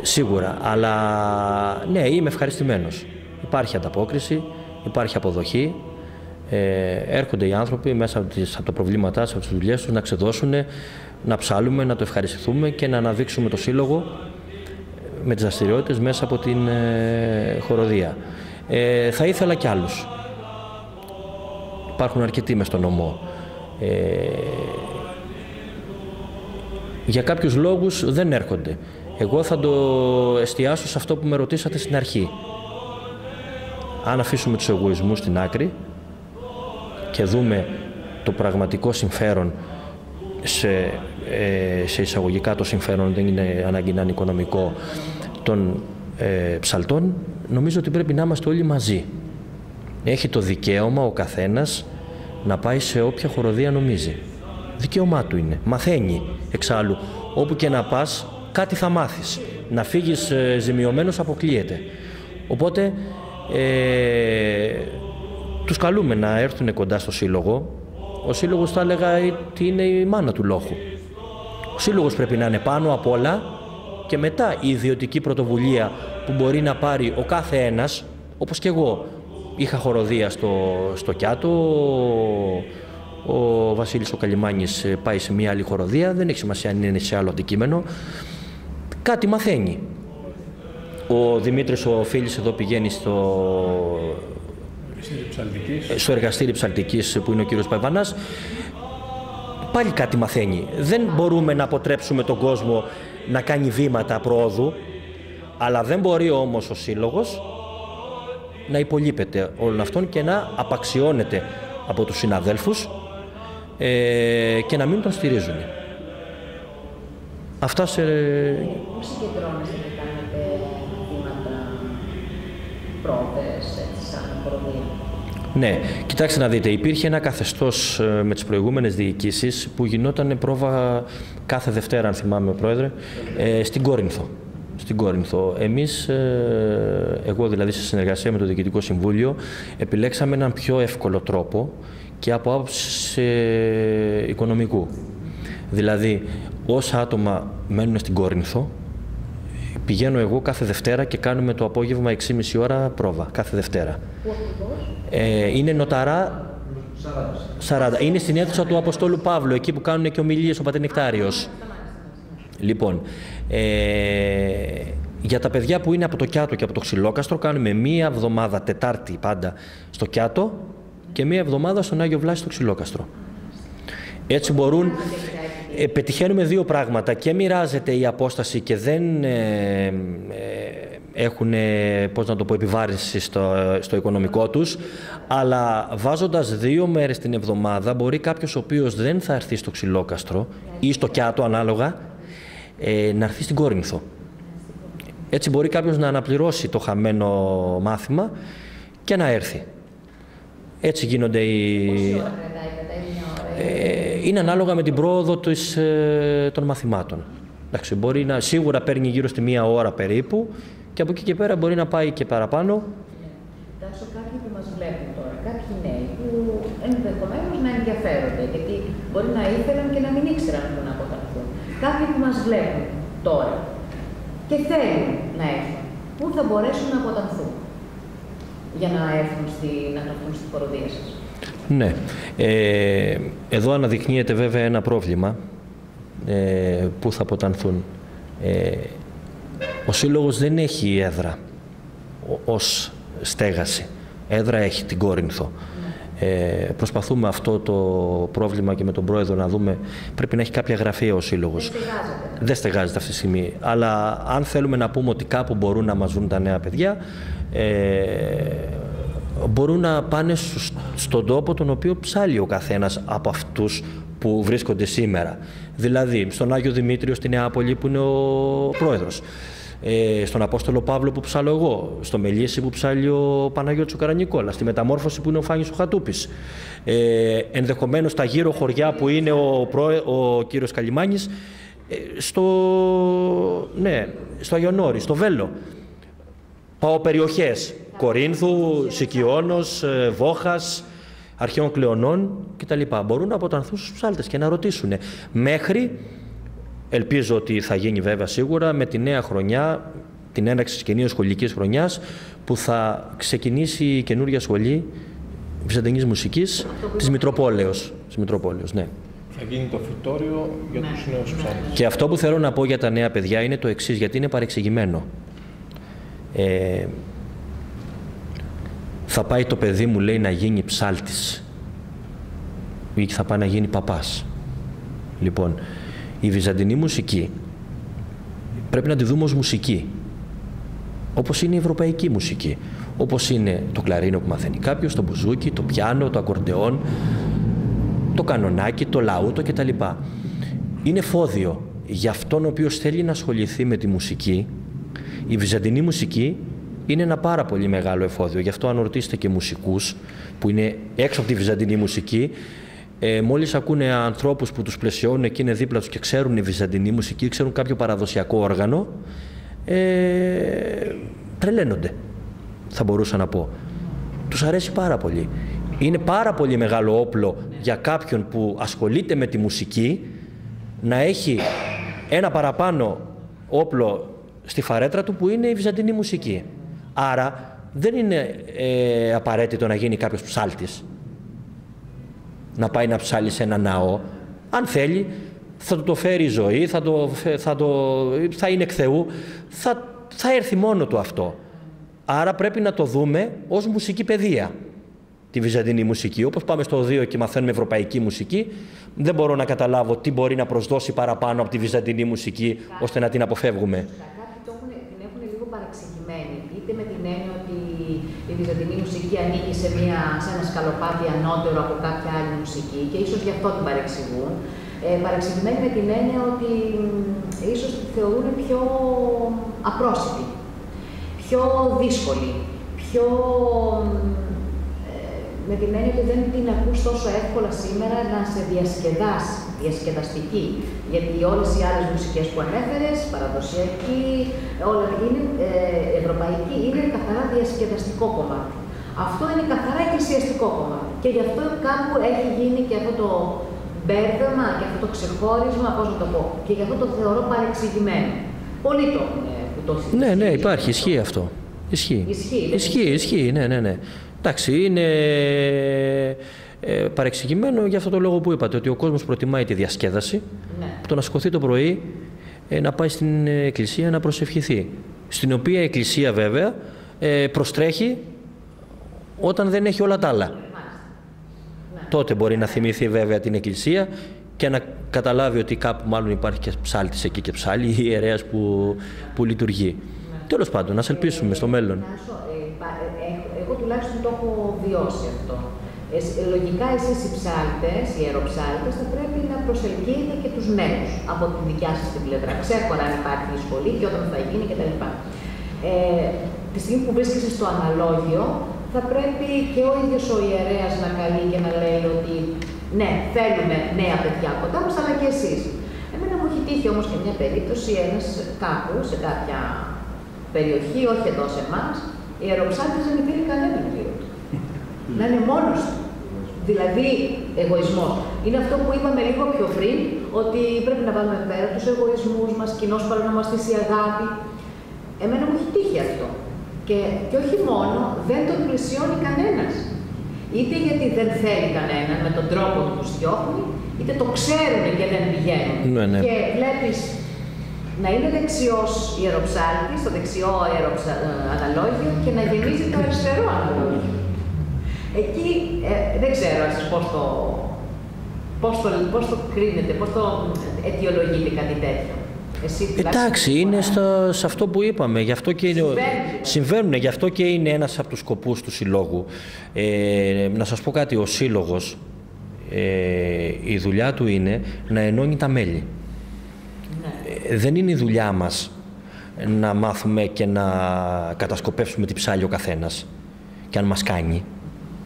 σίγουρα. Αλλά ναι, είμαι ευχαριστημένος. Υπάρχει ανταπόκριση, υπάρχει αποδοχή. Έρχονται οι άνθρωποι μέσα από τα προβλήματά τους, από τις δουλειές τους, να ξεδώσουν, να ψάλουμε, να το ευχαριστηθούμε και να αναδείξουμε το σύλλογο με τις δραστηριότητες μέσα από την χοροδία. Θα ήθελα κι άλλους. Υπάρχουν αρκετοί μες στον νομό. Για κάποιους λόγους δεν έρχονται. Εγώ θα το εστιάσω σε αυτό που με ρωτήσατε στην αρχή. Αν αφήσουμε τους εγωισμούς στην άκρη και δούμε το πραγματικό συμφέρον, σε εισαγωγικά το συμφέρον, δεν είναι ανάγκη να είναι οικονομικό, των ψαλτών, νομίζω ότι πρέπει να είμαστε όλοι μαζί. Έχει το δικαίωμα ο καθένας να πάει σε όποια χοροδία νομίζει. Δικαίωμά του είναι. Μαθαίνει εξάλλου. Όπου και να πας, κάτι θα μάθεις. Να φύγεις ζημιωμένος αποκλείεται. Οπότε τους καλούμε να έρθουν κοντά στο σύλλογο. Ο σύλλογος, θα έλεγα, ότι είναι η μάνα του λόγου. Ο σύλλογος πρέπει να είναι πάνω απ' όλα και μετά η ιδιωτική πρωτοβουλία που μπορεί να πάρει ο κάθε ένας, όπως και εγώ. Είχα χοροδία στο Κιάτο, ο Βασίλης ο Καλιμάνης πάει σε μια άλλη χοροδία, δεν έχει σημασία αν είναι σε άλλο αντικείμενο. Κάτι μαθαίνει. Ο Δημήτρης ο Φίλης εδώ πηγαίνει στο εργαστήρι ψαλτικής που είναι ο κύριος Παϊβανάς. Πάλι κάτι μαθαίνει. Δεν μπορούμε να αποτρέψουμε τον κόσμο να κάνει βήματα προόδου, αλλά δεν μπορεί όμως ο σύλλογος να υπολείπεται όλων αυτών και να απαξιώνεται από τους συναδέλφους και να μην τον στηρίζουν. Αυτά σε... Πώς συγκεντρώνεστε και κάνετε βήματα, πρόοδες, σαν χοροδία? Ναι, κοιτάξτε να δείτε, υπήρχε ένα καθεστώς με τις προηγούμενες διοικήσεις που γινόταν πρόβα κάθε Δευτέρα, αν θυμάμαι, Πρόεδρε, στην Κόρινθο. Στην Κόρινθο. Εμείς, εγώ δηλαδή σε συνεργασία με το Διοικητικό Συμβούλιο, επιλέξαμε έναν πιο εύκολο τρόπο και από άποψη οικονομικού. Δηλαδή, όσα άτομα μένουν στην Κόρινθο, πηγαίνω εγώ κάθε Δευτέρα και κάνουμε το απόγευμα 6,5 ώρα πρόβα, κάθε Δευτέρα. Είναι Νοταρά 40. Είναι στην αίθουσα του Αποστόλου Παύλου, εκεί που κάνουν και ομιλίες ο πατέρ Νεκτάριος. Λοιπόν, για τα παιδιά που είναι από το Κιάτο και από το Ξυλόκαστρο, κάνουμε μία εβδομάδα, Τετάρτη πάντα, στο Κιάτο και μία εβδομάδα στον Άγιο Βλάση στο Ξυλόκαστρο. Έτσι μπορούν... πετυχαίνουμε δύο πράγματα. Και μοιράζεται η απόσταση και δεν έχουν, πώς να το πω, επιβάρυνση στο οικονομικό τους, αλλά βάζοντας 2 μέρες την εβδομάδα μπορεί κάποιος ο οποίος δεν θα έρθει στο Ξυλόκαστρο ή στο Κιάτο ανάλογα, να έρθει στην Κόρινθο. Έτσι μπορεί κάποιος να αναπληρώσει το χαμένο μάθημα και να έρθει. Έτσι γίνονται οι... είναι ανάλογα με την πρόοδο των μαθημάτων. Εντάξει, μπορεί να, σίγουρα παίρνει γύρω στη 1 ώρα περίπου και από εκεί και πέρα μπορεί να πάει και παραπάνω. Κοιτάξω κάποιοι που μας βλέπουν τώρα, κάποιοι νέοι που ενδεχομένως να ενδιαφέρονται, γιατί μπορεί να ήθελαν και να μην ήξεραν που να αποτανθούν. Κάποιοι που μας βλέπουν τώρα και θέλουν να έρθουν, πού θα μπορέσουν να αποτανθούν για να έρθουν να έρθουν στη χοροδία σας? Ναι. Εδώ αναδεικνύεται βέβαια ένα πρόβλημα που θα αποτανθούν. Ο Σύλλογος δεν έχει έδρα ως στέγαση. Έδρα έχει την Κόρινθο. Προσπαθούμε αυτό το πρόβλημα και με τον Πρόεδρο να δούμε. Πρέπει να έχει κάποια γραφεία ο Σύλλογος. Δεν στεγάζεται αυτή τη στιγμή. Αλλά αν θέλουμε να πούμε ότι κάπου μπορούν να μας βρουν τα νέα παιδιά, μπορούν να πάνε στον τόπο τον οποίο ψάλει ο καθένας από αυτούς που βρίσκονται σήμερα. Δηλαδή, στον Άγιο Δημήτριο στη Νεάπολη που είναι ο Πρόεδρος, στον Απόστολο Παύλο που ψάλω εγώ, στο Μελίσι που ψάλει ο Παναγιώτης ο Καρανικόλα, στη Μεταμόρφωση που είναι ο Φάνης ο Χατούπης, ενδεχομένως στα γύρω χωριά που είναι ο κύριος Καλιμάνης, στο Αγιονόρι, στο Βέλο. Πάω περιοχές Κορίνθου, Σικιώνος, Βόχας, Αρχαίων Κλεονών κτλ. Μπορούν να αποτανθούν στους ψάλτες και να ρωτήσουν. Μέχρι, ελπίζω ότι θα γίνει βέβαια σίγουρα, με τη νέα χρονιά, την έναρξη της καινούριας σχολικής χρονιάς, που θα ξεκινήσει η καινούργια σχολή βυζαντινής μουσικής της Μητροπόλεως. Ναι. Θα γίνει το φυτόριο για τους νέους ψάλτες. Και αυτό που θέλω να πω για τα νέα παιδιά είναι το εξής, γιατί είναι παρεξηγημένο. Θα πάει το παιδί μου, λέει, να γίνει ψάλτης ή θα πάει να γίνει παπάς. Λοιπόν, η βυζαντινή μουσική πρέπει να τη δούμε ως μουσική, όπως είναι η ευρωπαϊκή μουσική, όπως είναι το κλαρίνο που μαθαίνει κάποιος, το μπουζούκι, το πιάνο, το ακορντεόν, το κανονάκι, το λαούτο κτλ. Είναι φόδιο για αυτόν ο οποίος θέλει να ασχοληθεί με τη μουσική. Η βυζαντινή μουσική είναι ένα πάρα πολύ μεγάλο εφόδιο. Γι' αυτό αν ρωτήσετε και μουσικούς που είναι έξω από τη βυζαντινή μουσική, μόλις ακούνε ανθρώπους που τους πλαισιώνουν και είναι δίπλα τους και ξέρουν η βυζαντινή μουσική, ξέρουν κάποιο παραδοσιακό όργανο, τρελαίνονται, θα μπορούσα να πω. Τους αρέσει πάρα πολύ. Είναι πάρα πολύ μεγάλο όπλο για κάποιον που ασχολείται με τη μουσική να έχει ένα παραπάνω όπλο στη φαρέτρα του που είναι η βυζαντινή μουσική. Άρα δεν είναι απαραίτητο να γίνει κάποιος ψάλτης, να πάει να ψάλει σε ένα ναό. Αν θέλει θα του το φέρει η ζωή, θα είναι εκ Θεού, θα έρθει μόνο του αυτό. Άρα πρέπει να το δούμε ως μουσική παιδεία, τη βυζαντινή μουσική. Όπως πάμε στο 2 και μαθαίνουμε ευρωπαϊκή μουσική, δεν μπορώ να καταλάβω τι μπορεί να προσδώσει παραπάνω από τη βυζαντινή μουσική, ώστε να την αποφεύγουμε. Κάποιοι την έχουν λίγο παρεξηγημένη, είτε με την έννοια ότι η βυζαντινή μουσική ανήκει σε ένα σκαλοπάτι ανώτερο από κάποια άλλη μουσική και ίσως γι' αυτό την παρεξηγούν. Παρεξηγημένη με την έννοια ότι ίσως τη θεωρούν πιο απρόσιτη, πιο δύσκολη, πιο... με την έννοια ότι δεν την ακούς τόσο εύκολα σήμερα να σε διασκεδάσει, διασκεδαστική. Γιατί όλες οι άλλες μουσικές που ανέφερες, παραδοσιακή, όλα είναι ευρωπαϊκή, είναι καθαρά διασκεδαστικό κομμάτι. Αυτό είναι καθαρά εκκλησιαστικό κομμάτι. Και γι' αυτό κάπου έχει γίνει και αυτό το μπέρδεμα και αυτό το ξεχώρισμα, πώς να το πω. Και γι' αυτό το θεωρώ παρεξηγημένο. Πολλοί το έχουν που το συζητήσουν. Ναι, υπάρχει, ισχύει αυτό. Ισχύει, ναι. Εντάξει, είναι παρεξηγημένο για αυτό το λόγο που είπατε, ότι ο κόσμος προτιμάει τη διασκέδαση, το να σηκωθεί το πρωί, να πάει στην εκκλησία να προσευχηθεί. Στην οποία η εκκλησία βέβαια προστρέχει όταν δεν έχει όλα τα άλλα. Τότε μπορεί να θυμηθεί βέβαια την εκκλησία και να καταλάβει ότι κάπου μάλλον υπάρχει και ψάλτης εκεί και ψάλλει ή ιερέας που λειτουργεί. Τέλος πάντων, ας ελπίσουμε στο μέλλον. Εγώ τουλάχιστον το έχω βιώσει αυτό. Λογικά εσείς οι ψάλτες, οι ιεροψάλτες, θα πρέπει να προσελκύετε και τους νέους από τη δικιά σας την πλευρά. Ξέχωρα αν υπάρχει η σχολή και όταν θα γίνει κτλ. Τη στιγμή που βρίσκεσαι στο αναλόγιο, θα πρέπει και ο ίδιος ο ιερέας να καλεί και να λέει ότι ναι, θέλουμε νέα παιδιά κοντά μας, αλλά και εσείς. Εμένα μου έχει τύχει όμως και μια περίπτωση, ένας κάπου, σε κάποια περιοχή, όχι εδώ σε εμάς, η ιεροψάλτης δεν υπήρχε κανένα γύρω του. Να είναι μόνος του. Δηλαδή, εγωισμός. Είναι αυτό που είπαμε λίγο πιο πριν, ότι πρέπει να βάλουμε πέρα τους εγωισμούς μας, κοινώς παρονομαστής η αγάπη. Εμένα μου έχει τύχει αυτό. Και όχι μόνο, δεν τον πλησιώνει κανένας. Είτε γιατί δεν θέλει κανέναν με τον τρόπο που τους διώχνει, είτε το ξέρουν και δεν πηγαίνουν. Ναι. Και βλέπεις να είναι δεξιός ιεροψάλτης, το δεξιό αναλόγιο και να γεμίζει το αριστερό αναλόγιο. Εκεί δεν ξέρω πώς το κρίνετε, πώς το αιτιολογείτε κάτι τέτοιο. Εντάξει, είναι σε αυτό που είπαμε. Γι' αυτό και συμβαίνουν, γι' αυτό και είναι ένας από τους σκοπούς του Συλλόγου. Να σας πω κάτι, ο Σύλλογος, η δουλειά του είναι να ενώνει τα μέλη. Ναι. Δεν είναι η δουλειά μας να μάθουμε και να κατασκοπεύσουμε τι ψάλει ο καθένας και αν μας κάνει.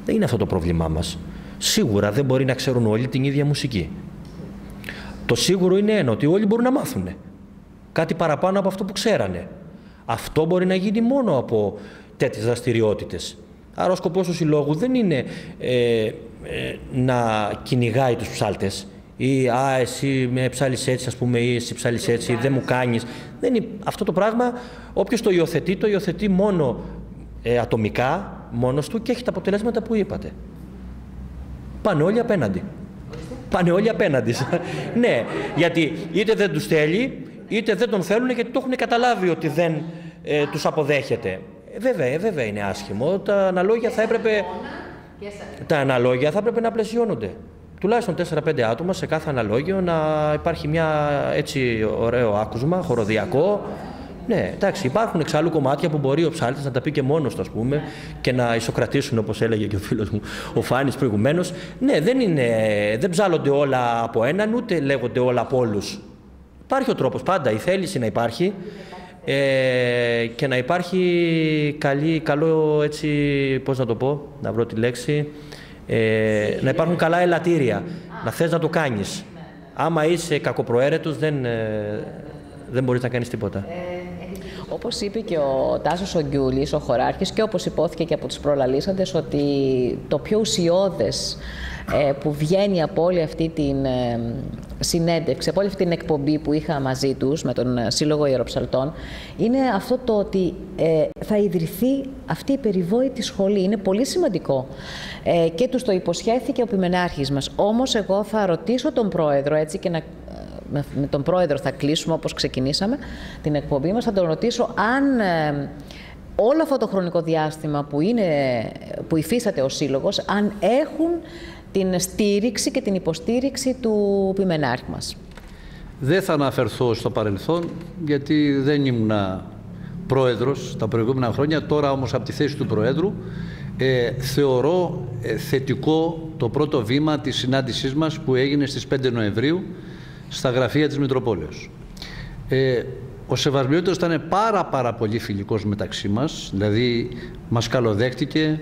Δεν είναι αυτό το πρόβλημά μας. Σίγουρα δεν μπορεί να ξέρουν όλοι την ίδια μουσική. Το σίγουρο είναι ένα, ότι όλοι μπορούν να μάθουν κάτι παραπάνω από αυτό που ξέρανε. Αυτό μπορεί να γίνει μόνο από τέτοιες δραστηριότητες. Άρα ο σκοπός του Συλλόγου δεν είναι να κυνηγάει τους ψάλτες ή εσύ με ψάλεις έτσι, ας πούμε, ή εσύ ψάλεις έτσι, δεν μου κάνεις. Δεν είναι αυτό το πράγμα. Όποιος το υιοθετεί μόνο ατομικά, μόνος του και έχει τα αποτελέσματα που είπατε. Πάνε όλοι απέναντι. Πάνε όλοι απέναντι. Ναι, γιατί είτε δεν τους θέλει, είτε δεν τον θέλουν γιατί το έχουν καταλάβει ότι δεν τους αποδέχεται. Βέβαια είναι άσχημο. Τα αναλόγια θα έπρεπε να πλαισιώνονται. Τουλάχιστον 4-5 άτομα σε κάθε αναλόγιο, να υπάρχει μια έτσι ωραίο άκουσμα, χοροδιακό. Ναι, εντάξει, υπάρχουν εξάλλου κομμάτια που μπορεί ο ψάλτης να τα πει και μόνος του, ας πούμε, και να ισοκρατήσουν, όπως έλεγε και ο φίλος μου ο Φάνης προηγουμένως. Ναι, δεν ψάλλονται όλα από έναν, ούτε λέγονται όλα από όλους. Υπάρχει ο τρόπος πάντα, η θέληση να υπάρχει και να υπάρχει καλό, έτσι, πώς να το πω, να βρω τη λέξη, να υπάρχουν καλά ελαττήρια, να θες να το κάνεις. Άμα είσαι κακοπροαίρετος δεν μπορείς να κάνεις τίποτα. Όπως είπε και ο Τάσος ο Γκιούλης, ο χωράρχης, και όπως υπόθηκε και από τους προλαλήσαντες, ότι το πιο ουσιώδες που βγαίνει από όλη αυτή την συνέντευξη, από όλη αυτή την εκπομπή που είχα μαζί τους με τον Σύλλογο Ιεροψαλτών, είναι αυτό το ότι θα ιδρυθεί αυτή η περιβόητη σχολή. Είναι πολύ σημαντικό και τους το υποσχέθηκε ο Ποιμενάρχης μας. Όμως εγώ θα ρωτήσω τον πρόεδρο, έτσι, και με τον πρόεδρο θα κλείσουμε όπως ξεκινήσαμε την εκπομπή μας, θα τον ρωτήσω αν όλο αυτό το χρονικό διάστημα που υφίσταται ο Σύλλογος, αν έχουν την στήριξη και την υποστήριξη του Ποιμενάρχη μας. Δεν θα αναφερθώ στο παρελθόν, γιατί δεν ήμουν πρόεδρος τα προηγούμενα χρόνια. Τώρα όμως από τη θέση του Προέδρου θεωρώ θετικό το πρώτο βήμα της συνάντησής μας που έγινε στις 5 Νοεμβρίου στα γραφεία της Μητροπόλεως. Ο Σεβασμιώτος ήταν πάρα πολύ φιλικός μεταξύ μας, δηλαδή μας καλοδέχτηκε,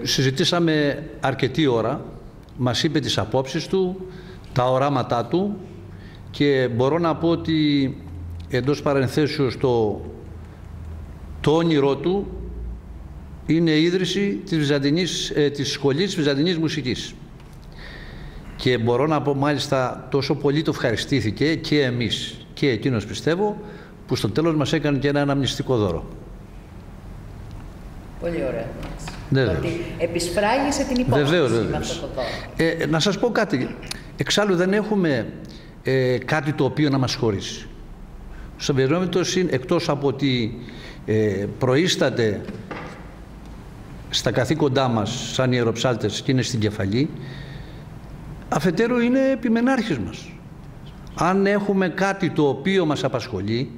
συζητήσαμε αρκετή ώρα, μας είπε τις απόψεις του, τα οράματά του, και μπορώ να πω ότι εντός παρενθέσεως το όνειρό του είναι η ίδρυση της σχολής Βυζαντινής Μουσικής. Και μπορώ να πω μάλιστα τόσο πολύ το ευχαριστήθηκε και εμείς και εκείνος, πιστεύω, που στο τέλος μας έκανε και ένα αναμνηστικό δώρο. Πολύ ωραία. Ναι, ότι επισφράγισε την υπόθεση με αυτό το δώρο. Να σας πω κάτι. Εξάλλου δεν έχουμε κάτι το οποίο να μας χωρίσει. Ο Σεβασμιώτος, εκτός από ότι προείσταται στα καθήκοντά μας σαν ιεροψάλτες και είναι στην κεφαλή, αφετέρου είναι επιμενάρχης μας. Αν έχουμε κάτι το οποίο μας απασχολεί,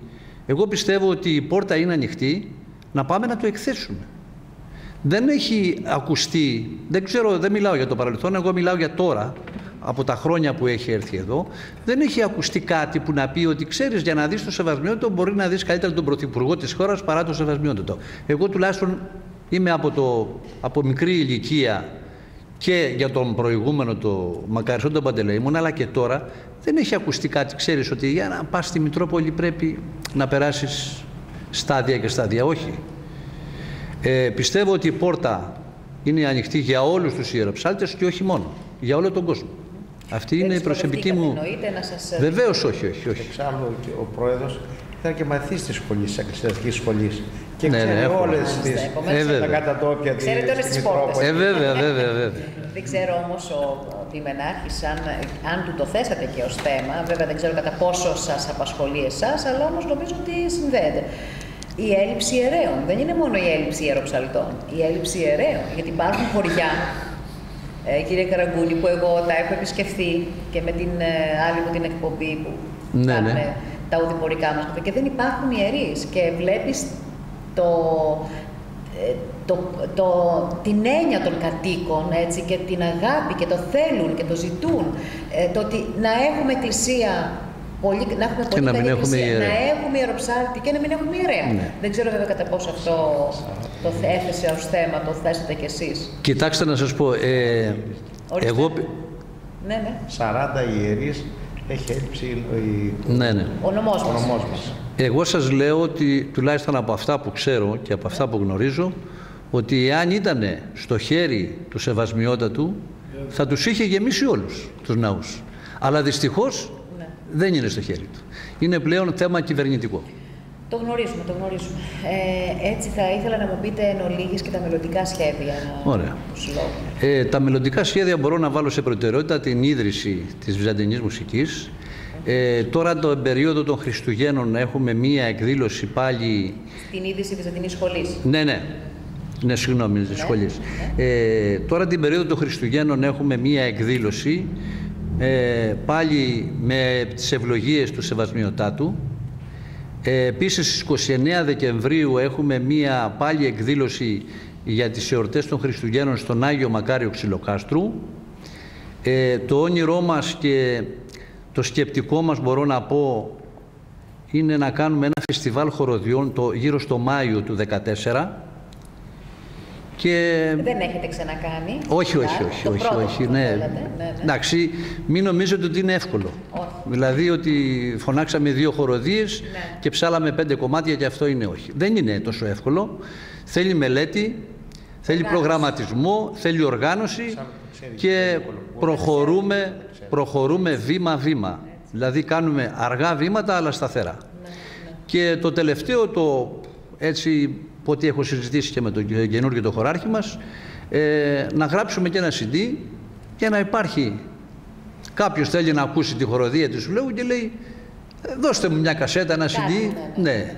εγώ πιστεύω ότι η πόρτα είναι ανοιχτή να πάμε να το εκθέσουμε. Δεν έχει ακουστεί, δεν ξέρω, δεν μιλάω για το παρελθόν, εγώ μιλάω για τώρα, από τα χρόνια που έχει έρθει εδώ, δεν έχει ακουστεί κάτι που να πει ότι ξέρεις, για να δεις το Σεβασμιώτο μπορεί να δεις καλύτερα τον Πρωθυπουργό της χώρας παρά το Σεβασμιώτο. Εγώ τουλάχιστον είμαι από μικρή ηλικία και για τον προηγούμενο το Μακαριστό τον Παντελεήμονα, αλλά και τώρα δεν έχει ακουστεί κάτι, ξέρεις, ότι για να πας στη Μητρόπολη πρέπει να περάσεις στάδια και στάδια. Όχι. Πιστεύω ότι η πόρτα είναι ανοιχτή για όλους τους ιεροψάλτες και όχι μόνο, για όλο τον κόσμο. Αυτή είναι η προσωπική μου... Βεβαίως όχι. Εξάλλου ο πρόεδρος ήταν και μαθητής της σχολής, της εκκλησιαστικής σχολής. Και ξέρει όλες τα κατατόπια της Μητρόπολης. Βέβαια. Δεν ξέρω όμως ο Ποιμενάρχης αν του το θέσατε και ως θέμα, βέβαια δεν ξέρω κατά πόσο σας απασχολεί εσάς, αλλά όμως νομίζω ότι συνδέεται. Η έλλειψη ιερέων. Δεν είναι μόνο η έλλειψη ιεροψαλτών. Η έλλειψη ιερέων. Γιατί υπάρχουν χωριά, κύριε Καραγκούνη, που εγώ τα έχω επισκεφθεί και με την άλλη μου την εκπομπή που κάνουμε τα οδηπορικά μας, και δεν υπάρχουν ιερείς. Και βλέπεις την έννοια των κατοίκων, έτσι, και την αγάπη και το θέλουν και το ζητούν. Το ότι να έχουμε εκκλησία, να έχουμε πολύ καλή εκκλησία, να έχουμε ιεροψάλτη και να μην έχουμε ιερέα. Ναι. Δεν ξέρω βέβαια κατά πόσο αυτό το έθεσε ως θέμα, το θέσατε κι εσείς. Κοιτάξτε να σας πω, εγώ... Ναι. 40 ιερείς έχει έλλειψη ο νομός μας. Εγώ σας λέω ότι τουλάχιστον από αυτά που ξέρω και από αυτά που γνωρίζω, ότι εάν ήταν στο χέρι του Σεβασμιότατου θα τους είχε γεμίσει όλους τους ναούς. Αλλά δυστυχώς δεν είναι στο χέρι του. Είναι πλέον θέμα κυβερνητικό. Το γνωρίζουμε. Έτσι θα ήθελα να μου πείτε εν ολίγης και τα μελλοντικά σχέδια του Συλλόγου. Τα μελλοντικά σχέδια μπορώ να βάλω σε προτεραιότητα την ίδρυση της Βυζαντινής μουσικής. Τώρα τον περίοδο των Χριστουγέννων έχουμε μία εκδήλωση πάλι... Στην ίδρυση Βυζαντινής σχολής. Ναι, συγγνώμη, της σχολής. Τώρα την περίοδο των Χριστουγέννων έχουμε μία εκδήλωση πάλι με τις ευλογίες του Σεβασμιωτάτου. Επίσης στις 29 Δεκεμβρίου έχουμε μία πάλι εκδήλωση για τις εορτές των Χριστουγέννων στον Άγιο Μακάριο Ξυλοκάστρου. Το όνειρό μας και το σκεπτικό μας, μπορώ να πω, είναι να κάνουμε ένα φεστιβάλ χοροδιών γύρω στο Μάιο του 2014. Και... Δεν έχετε ξανακάνει? Όχι. Ναι. Εντάξει, μην νομίζετε ότι είναι εύκολο. Δηλαδή ότι φωνάξαμε 2 χοροδίες και ψάλαμε 5 κομμάτια και αυτό είναι όχι. Δεν είναι τόσο εύκολο. Θέλει μελέτη, θέλει προγραμματισμό, θέλει οργάνωση και προχωρούμε βήμα-βήμα. Δηλαδή κάνουμε αργά βήματα αλλά σταθερά. Και το τελευταίο, έτσι, ό,τι έχω συζητήσει και με τον καινούργιο το χωράρχη μας, να γράψουμε και ένα CD και να υπάρχει. Κάποιος θέλει να ακούσει τη χοροδία του Συλλόγου και λέει δώστε μου μια κασέτα, ένα CD. Ναι.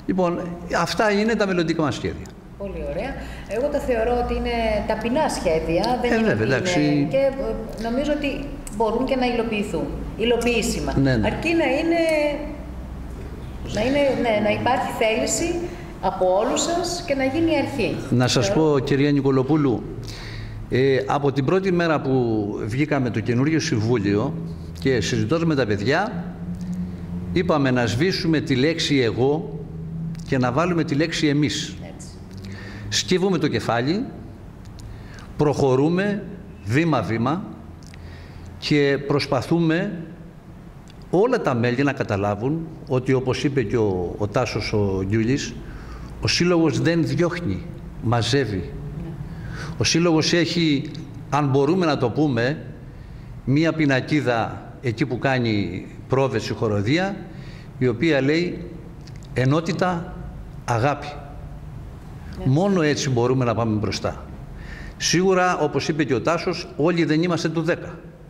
Λοιπόν, αυτά είναι τα μελλοντικά μας σχέδια. Πολύ ωραία. Εγώ τα θεωρώ ότι είναι ταπεινά σχέδια, δεν είναι, και νομίζω ότι μπορούν και να υλοποιηθούν, υλοποιήσιμα. Αρκεί να υπάρχει θέληση από όλους σας και να γίνει η αρχή. Να σας πω, κυρία Νικολοπούλου, από την πρώτη μέρα που βγήκαμε το καινούργιο συμβούλιο και συζητώντας με τα παιδιά, είπαμε να σβήσουμε τη λέξη εγώ και να βάλουμε τη λέξη εμείς. Σκύβουμε το κεφάλι, προχωρούμε βήμα-βήμα και προσπαθούμε όλα τα μέλη να καταλάβουν ότι, όπως είπε και ο Τάσος ο Γκιούλης, ο Σύλλογος δεν διώχνει, μαζεύει. Ο Σύλλογος έχει, αν μπορούμε να το πούμε, μία πινακίδα εκεί που κάνει πρόβες η χοροδία, η οποία λέει ενότητα, αγάπη. Μόνο έτσι μπορούμε να πάμε μπροστά. Σίγουρα, όπως είπε και ο Τάσος, όλοι δεν είμαστε του 10.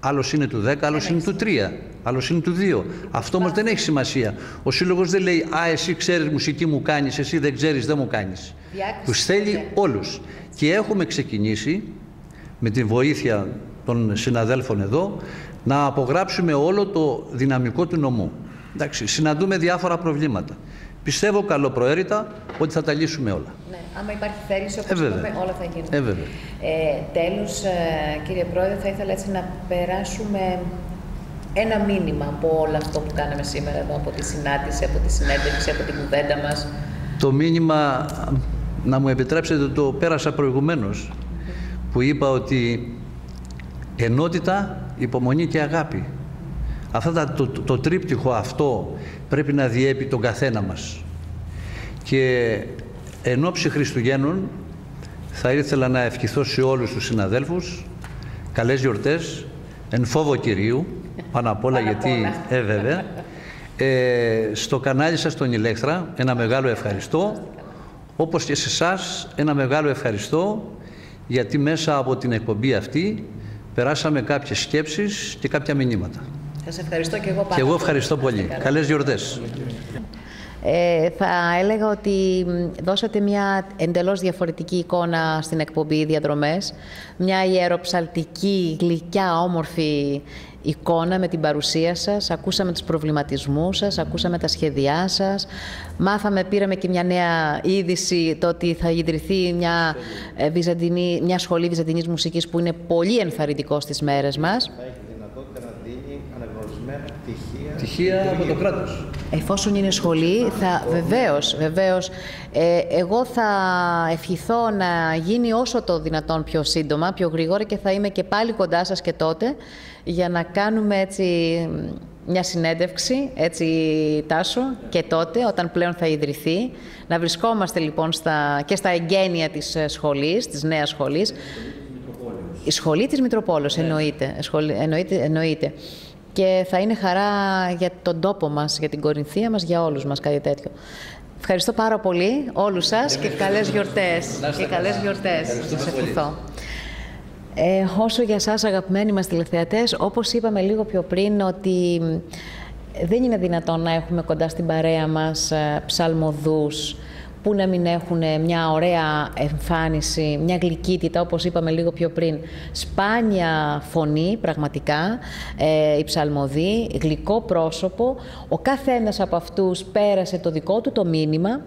Άλλος είναι του 10, άλλος είναι του 3, άλλος είναι του 2. Αυτό όμως δεν έχει σημασία. Ο Σύλλογος δεν λέει «Α, εσύ ξέρεις μουσική μου κάνεις, εσύ δεν ξέρεις, δεν μου κάνεις». Τους θέλει όλους. Και έχουμε ξεκινήσει, με την βοήθεια των συναδέλφων εδώ, να απογράψουμε όλο το δυναμικό του νομού. Εντάξει, συναντούμε διάφορα προβλήματα. Πιστεύω καλοπροαίρετα ότι θα τα λύσουμε όλα. Ναι, άμα υπάρχει θέληση, όπως είπαμε, όλα θα γίνουν. Τέλος, κύριε Πρόεδρε, θα ήθελα έτσι να περάσουμε ένα μήνυμα από όλο αυτό που κάναμε σήμερα εδώ, από τη συνάντηση, από τη συνέντευξη, από την κουβέντα μας. Το μήνυμα, να μου επιτρέψετε, το πέρασα προηγουμένως, που είπα ότι ενότητα, υπομονή και αγάπη. Το τρίπτυχο αυτό πρέπει να διέπει τον καθένα μας. Και εν ώψη Χριστουγέννων θα ήθελα να ευχηθώ σε όλους τους συναδέλφους καλές γιορτές, εν φόβο Κυρίου, πάνω απ' όλα γιατί βέβαια. Στο κανάλι σας τον Ηλέκτρα ένα μεγάλο ευχαριστώ, όπως και σε εσάς ένα μεγάλο ευχαριστώ, γιατί μέσα από την εκπομπή αυτή περάσαμε κάποιες σκέψεις και κάποια μηνύματα. Σας ευχαριστώ και εγώ πάρα πολύ. Και εγώ ευχαριστώ πολύ. Καλές γιορτές. Θα έλεγα ότι δώσατε μια εντελώς διαφορετική εικόνα στην εκπομπή Διαδρομές. Μια ιεροψαλτική, γλυκιά, όμορφη εικόνα με την παρουσία σας. Ακούσαμε τους προβληματισμούς σας, ακούσαμε τα σχέδιά σας. Πήραμε και μια νέα είδηση, το ότι θα ιδρυθεί μια σχολή βυζαντινής μουσικής που είναι πολύ ενθαρρυντικό στις μέρες μας. Πτυχία από το κράτος. Εφόσον είναι σχολή, βεβαίως. Εγώ θα ευχηθώ να γίνει όσο το δυνατόν πιο σύντομα, πιο γρήγορα, και θα είμαι και πάλι κοντά σας και τότε, για να κάνουμε έτσι μια συνέντευξη, έτσι Τάσο, και τότε, όταν πλέον θα ιδρυθεί, να βρισκόμαστε λοιπόν και στα εγγένεια της σχολής, της νέας σχολής. Η σχολή της Μητροπόλεως, εννοείται. και θα είναι χαρά για τον τόπο μας, για την Κορινθία μας, για όλους μας κάτι τέτοιο. Ευχαριστώ πάρα πολύ όλους σας και καλές γιορτές. Και καλές γιορτές. Σας ευχηθώ. Όσο για σας αγαπημένοι μας τηλεθεατές, όπως είπαμε λίγο πιο πριν, ότι δεν είναι δυνατόν να έχουμε κοντά στην παρέα μας ψαλμοδούς που να μην έχουν μια ωραία εμφάνιση, μια γλυκύτητα, όπως είπαμε λίγο πιο πριν. Σπάνια φωνή, πραγματικά, η ψαλμοδοί, γλυκό πρόσωπο. Ο καθένας από αυτούς πέρασε το δικό του το μήνυμα,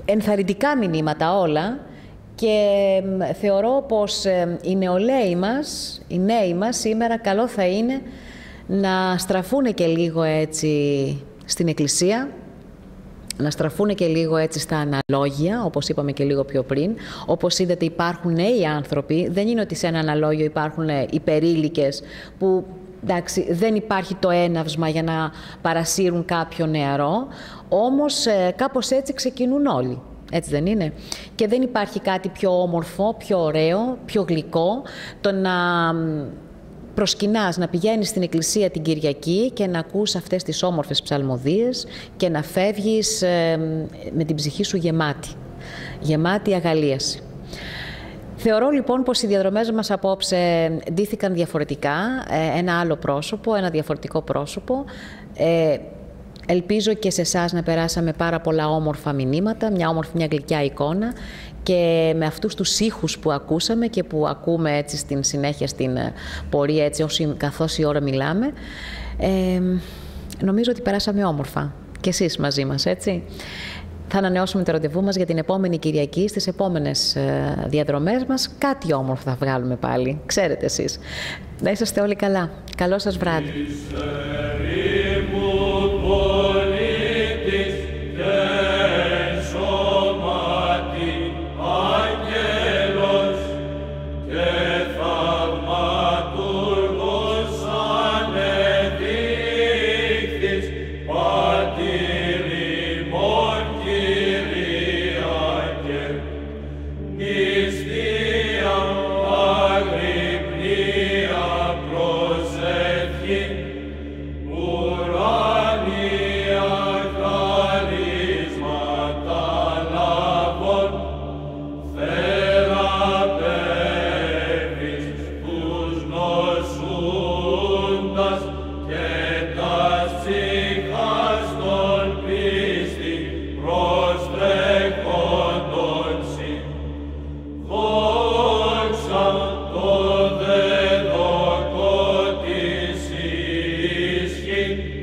ενθαρρυντικά μηνύματα όλα, και θεωρώ πως οι νεολαίοι μας, οι νέοι μας σήμερα καλό θα είναι να στραφούν και λίγο έτσι στην Εκκλησία, να στραφούν και λίγο έτσι στα αναλόγια, όπως είπαμε και λίγο πιο πριν. Όπως είδατε, υπάρχουν νέοι άνθρωποι, δεν είναι ότι σε ένα αναλόγιο υπάρχουν υπερήλικες που, εντάξει, δεν υπάρχει το έναυσμα για να παρασύρουν κάποιο νεαρό, όμως κάπως έτσι ξεκινούν όλοι. Έτσι δεν είναι? Και δεν υπάρχει κάτι πιο όμορφο, πιο ωραίο, πιο γλυκό, το να προσκυνάς, να πηγαίνεις στην εκκλησία την Κυριακή και να ακούς αυτές τις όμορφες ψαλμοδίες και να φεύγεις με την ψυχή σου γεμάτη αγαλίαση. Θεωρώ λοιπόν πως οι διαδρομές μας απόψε ντύθηκαν διαφορετικά, ένα άλλο πρόσωπο, ένα διαφορετικό πρόσωπο. Ελπίζω και σε εσάς να περάσαμε πάρα πολλά όμορφα μηνύματα, μια γλυκιά εικόνα, και με αυτούς τους ήχους που ακούσαμε και που ακούμε έτσι στην συνέχεια στην πορεία, έτσι καθώς η ώρα μιλάμε, νομίζω ότι περάσαμε όμορφα και εσείς μαζί μας, έτσι. Θα ανανεώσουμε το ραντεβού μας για την επόμενη Κυριακή, στις επόμενες διαδρομές μας. Κάτι όμορφο θα βγάλουμε πάλι, ξέρετε εσείς. Να είσαστε όλοι καλά. Καλό σας βράδυ. King.